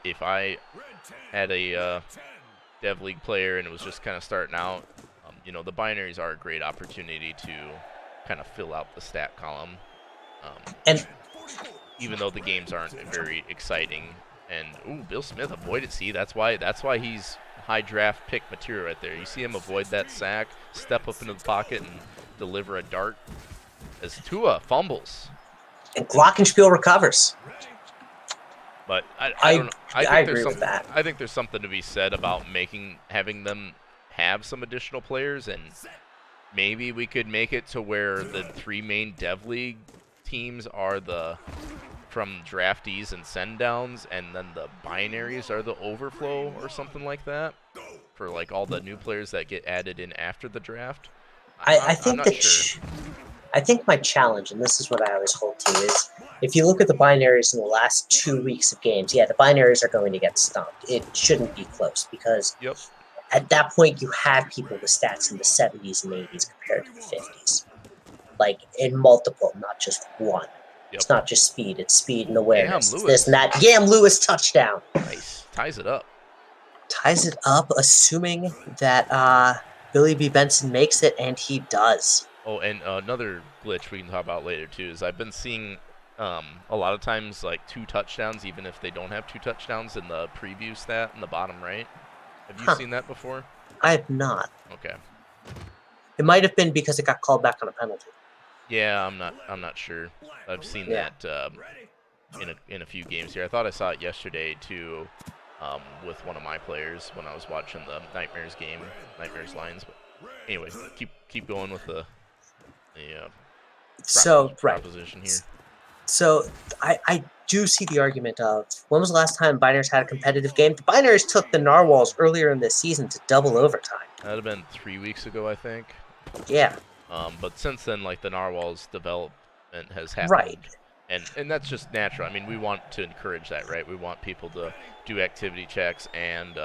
if I had a Dev League player and it was just kind of starting out, you know, the binaries are a great opportunity to kind of fill out the stat column.
And
even though the games aren't very exciting. And ooh, Bill Smith avoided. See, that's why he's high draft pick material right there. You see him avoid that sack, step up into the pocket, and deliver a dart. As Tua fumbles.
And Glockenspiel recovers.
But I don't know.
I agree with that.
I think there's something to be said about having them have some additional players, and maybe we could make it to where the three main Dev League teams are from draftees and send downs, and then the binaries are the overflow or something like that for like all the new players that get added in after the draft.
I think
I'm not sure.
I think my challenge, and this is what I always hold to, is if you look at the binaries in the last 2 weeks of games, yeah, the binaries are going to get stumped. It shouldn't be close because at that point you have people with stats in the 70s and 80s compared to the 50s. Like in multiple, not just one. Yep. It's not just speed, it's speed and awareness. It's this and that. Yam Lewis touchdown.
Nice. Ties it up.
Ties it up, assuming that Billy B. Benson makes it, and he does.
Oh, and another glitch we can talk about later, too, is I've been seeing a lot of times like 2 touchdowns, even if they don't have 2 touchdowns in the preview stat in the bottom right. Have you seen that before?
I have not.
Okay.
It might have been because it got called back on a penalty.
Yeah, I'm not sure. I've seen that in a few games here. I thought I saw it yesterday too, with one of my players when I was watching the Nightmares game, Nightmares Lions. But anyway, keep going with the proposition here.
So I do see the argument of when was the last time Binaries had a competitive game? The Binaries took the Narwhals earlier in this season to double overtime.
That'd have been 3 weeks ago, I think.
Yeah.
But since then, like the Narwhals development has happened.
Right.
And that's just natural. I mean, we want to encourage that, right? We want people to do activity checks and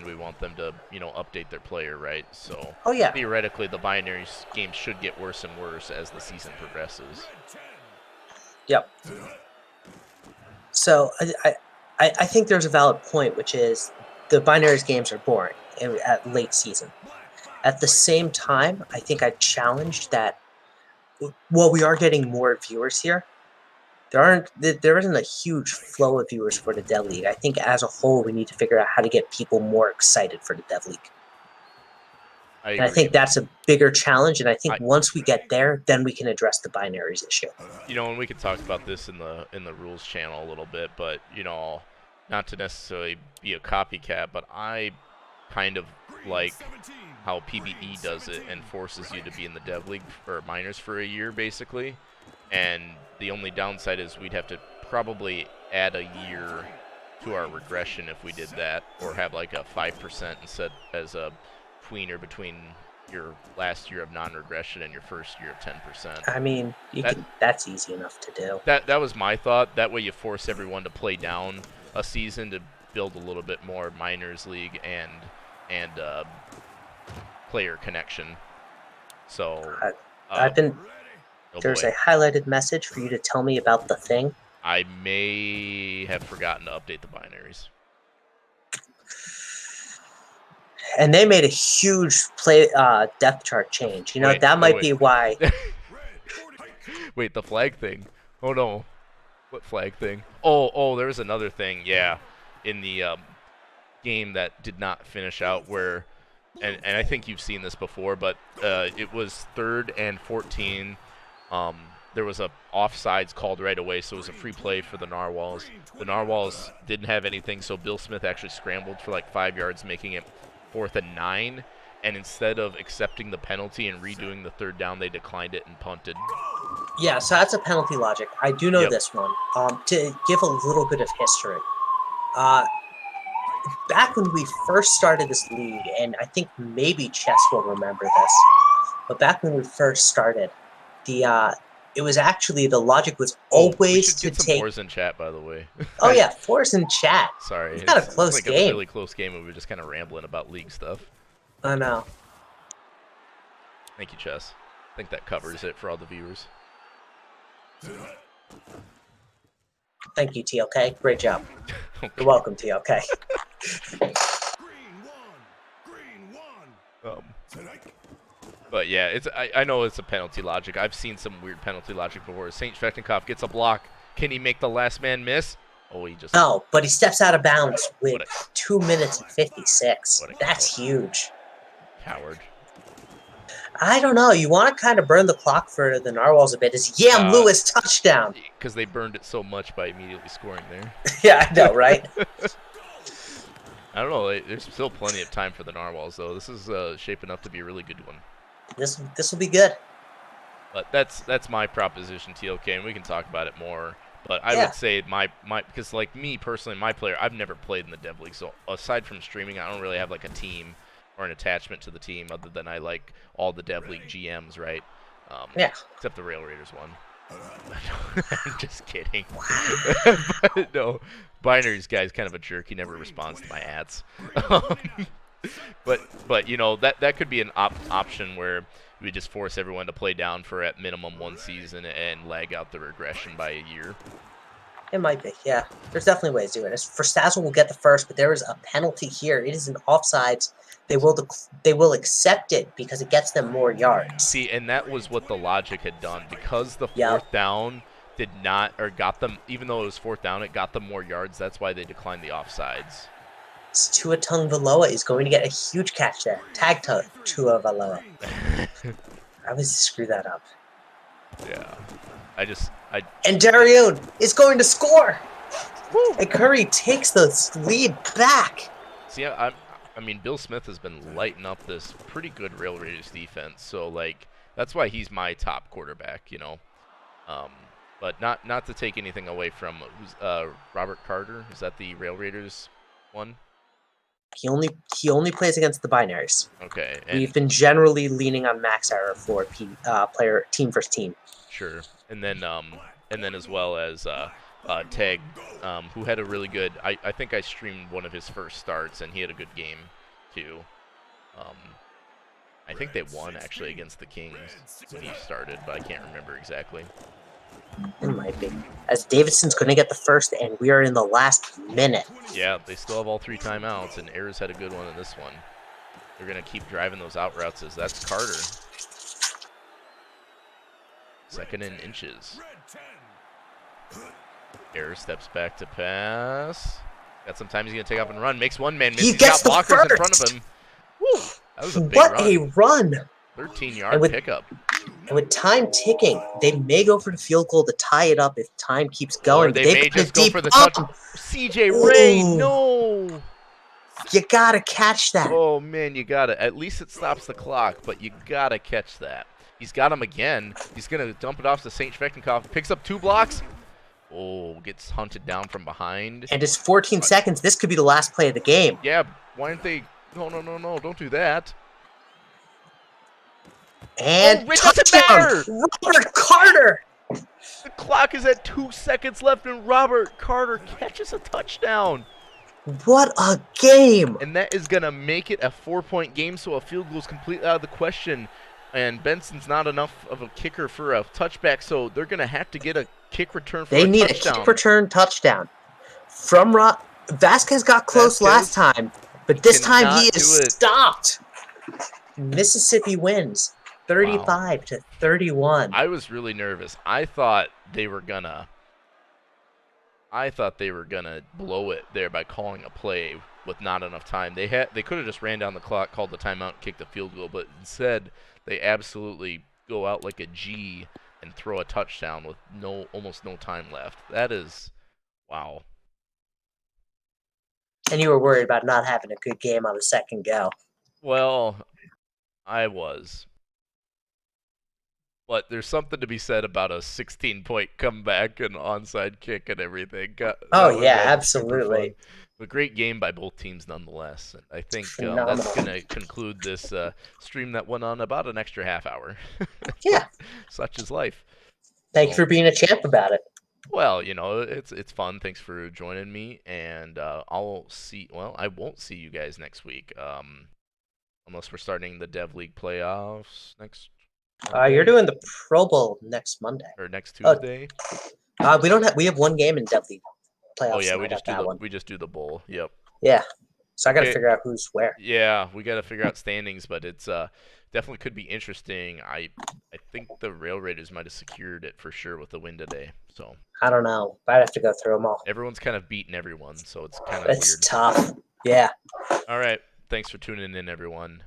we want them to, update their player, right? So theoretically, the binary games should get worse and worse as the season progresses.
Yep. So I think there's a valid point, which is the binaries games are boring at late season. At the same time, I think I challenged that while we are getting more viewers here, there isn't a huge flow of viewers for the Dev League. I think as a whole, we need to figure out how to get people more excited for the Dev League.
I
And I
agree.
think that's a bigger challenge. And I think
I,
once we get there, then we can address the binaries issue.
and we could talk about this in the rules channel a little bit, but not to necessarily be a copycat, but I kind of like how PBE does it and forces you to be in the dev league for minors for a year, basically. And the only downside is we'd have to probably add a year to our regression if we did that, or have like a 5% instead as a tweener between your last year of non-regression and your first year of 10%.
I mean,
That
that's easy enough to do.
that was my thought. That way you force everyone to play down a season to build a little bit more minors league and player connection. So
I've been
oh
there's
boy,
a highlighted message for you to tell me about the thing.
I may have forgotten to update the binaries.
And they made a huge depth chart change.
Wait,
that
no,
might
wait.
be why.
Wait, the flag thing. Oh no, what flag thing? Oh, there was another thing. Yeah, in the game that did not finish out where, and I think you've seen this before, but it was 3rd and 14. There was a offsides called right away, so it was a free play for the Narwhals. The Narwhals didn't have anything, so Bill Smith actually scrambled for like 5 yards, making it 4th and 9. And instead of accepting the penalty and redoing the 3rd down, they declined it and punted.
Yeah, so that's a penalty logic. I do know
Yep.
this one. To give a little bit of history, back when we first started this league, and I think maybe Chess will remember this, but back when we first started, it was actually the logic was
We
always
should
to
get some
take.
fours in chat, by the way.
Oh yeah, Force in chat.
Sorry,
We've got a
it's
close
like
game.
a really close game, and we were just kind of rambling about league stuff.
I know.
Thank you, Chess. I think that covers it for all the viewers.
Thank you, TLK. Great job.
Okay.
You're welcome, TLK.
Green one.
But yeah, I know it's a penalty logic. I've seen some weird penalty logic before. Saint Svechnikov gets a block. Can he make the last man miss? Oh, he just...
No, but he steps out of bounds with
What
2 minutes and 56.
What a
That's
coward.
huge.
Coward.
I don't know. You want to kind of burn the clock for the Narwhals a bit. Is Yam Lewis touchdown?
Because they burned it so much by immediately scoring there.
Yeah, I know, right?
I don't know. There's still plenty of time for the Narwhals, though. This is shaping up to be a really good one.
This will be good.
But that's my proposition, TLK, and we can talk about it more. But I
Yeah.
would say my because like me personally, my player, I've never played in the Dev League, so aside from streaming, I don't really have like a team or an attachment to the team other than I like all the Dev League GMs, right?
Yeah.
Except the Rail Raiders one. I'm just kidding. But no, Binary's guy's kind of a jerk. He never responds to my ads. But that could be an option where we just force everyone to play down for at minimum 1 season and lag out the regression by a year.
It might be, yeah. There's definitely ways to do it. As for Stazzle will get the first, but there is a penalty here. It is an offsides. They will accept it because it gets them more yards.
See, and that was what the logic had done. Because the
Yep.
4th down did not, or got them, even though it was 4th down, it got them more yards. That's why they declined the offsides.
Tua Tagovailoa is going to get a huge catch there. Tag Tua Tagovailoa. I always screw that up.
Yeah.
And Darion is going to score. Woo. And Curry takes the lead back.
See, I mean, Bill Smith has been lighting up this pretty good Rail Raiders defense, so like that's why he's my top quarterback, But not to take anything away from Robert Carter. Is that the Rail Raiders one?
He only plays against the binaries.
Okay.
We've been generally leaning on max error for player team versus team.
Sure. And then as well as Tag, who had a really good. I think I streamed one of his first starts, and he had a good game too. I think they won actually against the Kings when he started, but I can't remember exactly.
It might be. As Davidson's going to get the first, and we are in the last minute.
Yeah, they still have all 3 timeouts, and Ayers had a good one in this one. They're going to keep driving those out routes. That's Carter. 2nd and inches. Ayers steps back to pass. Got some time. He's going to take off and run. Makes one man miss.
He
He's got
gets the
blockers in
first.
front of him. Woo! That was a big
What
run.
a run!
13-yard pickup.
And with time ticking, they may go for the field goal to tie it up if time keeps going.
Or they
But
may
they've got a
just go
deep
for the touch.
arm.
CJ Ray,
Ooh.
no!
You gotta catch that.
Oh, man, you got to. At least it stops the clock, but you got to catch that. He's got him again. He's going to dump it off to St. Schwecknikov. Picks up 2 blocks. Oh, gets hunted down from behind.
And it's 14 seconds. This could be the last play of the game.
Yeah, why aren't they... No, don't do that.
And
it doesn't
touchdown!
matter!
Robert Carter!
The clock is at 2 seconds left, and Robert Carter catches a touchdown.
What a game!
And that is going to make it a 4-point game, so a field goal is completely out of the question. And Benson's not enough of a kicker for a touchback, so they're going to have to get a kick return for a touchdown.
They need a kick return touchdown. From Vasquez got close last time, but this time he is stopped. Mississippi wins 35-31.
I was really nervous. I thought they were gonna blow it there by calling a play with not enough time. They could have just ran down the clock, called the timeout, and kicked the field goal, but instead they absolutely go out like a G and throw a touchdown with almost no time left. That is wow.
And you were worried about not having a good game on the second go.
Well, I was. But there's something to be said about a 16-point comeback and onside kick and everything.
Oh, yeah, absolutely.
A great game by both teams nonetheless. And I think that's going to conclude this stream that went on about an extra half hour.
Yeah.
Such is life.
Thank you for being a champ about it.
Well, it's fun. Thanks for joining me. And I won't see you guys next week. Unless we're starting the Dev League playoffs next
You're doing the Pro Bowl next Monday.
Or next Tuesday?
We have one game in Dev League playoffs.
Oh yeah, we just do the bowl. Yep.
Yeah. So I got to figure out who's where.
Yeah, we got to figure out standings, but it's definitely could be interesting. I think the Rail Raiders might have secured it for sure with the win today. So
I don't know. I'd have to go through them all.
Everyone's kind of beating everyone, so it's kind of weird.
It's tough. Yeah.
All right. Thanks for tuning in, everyone.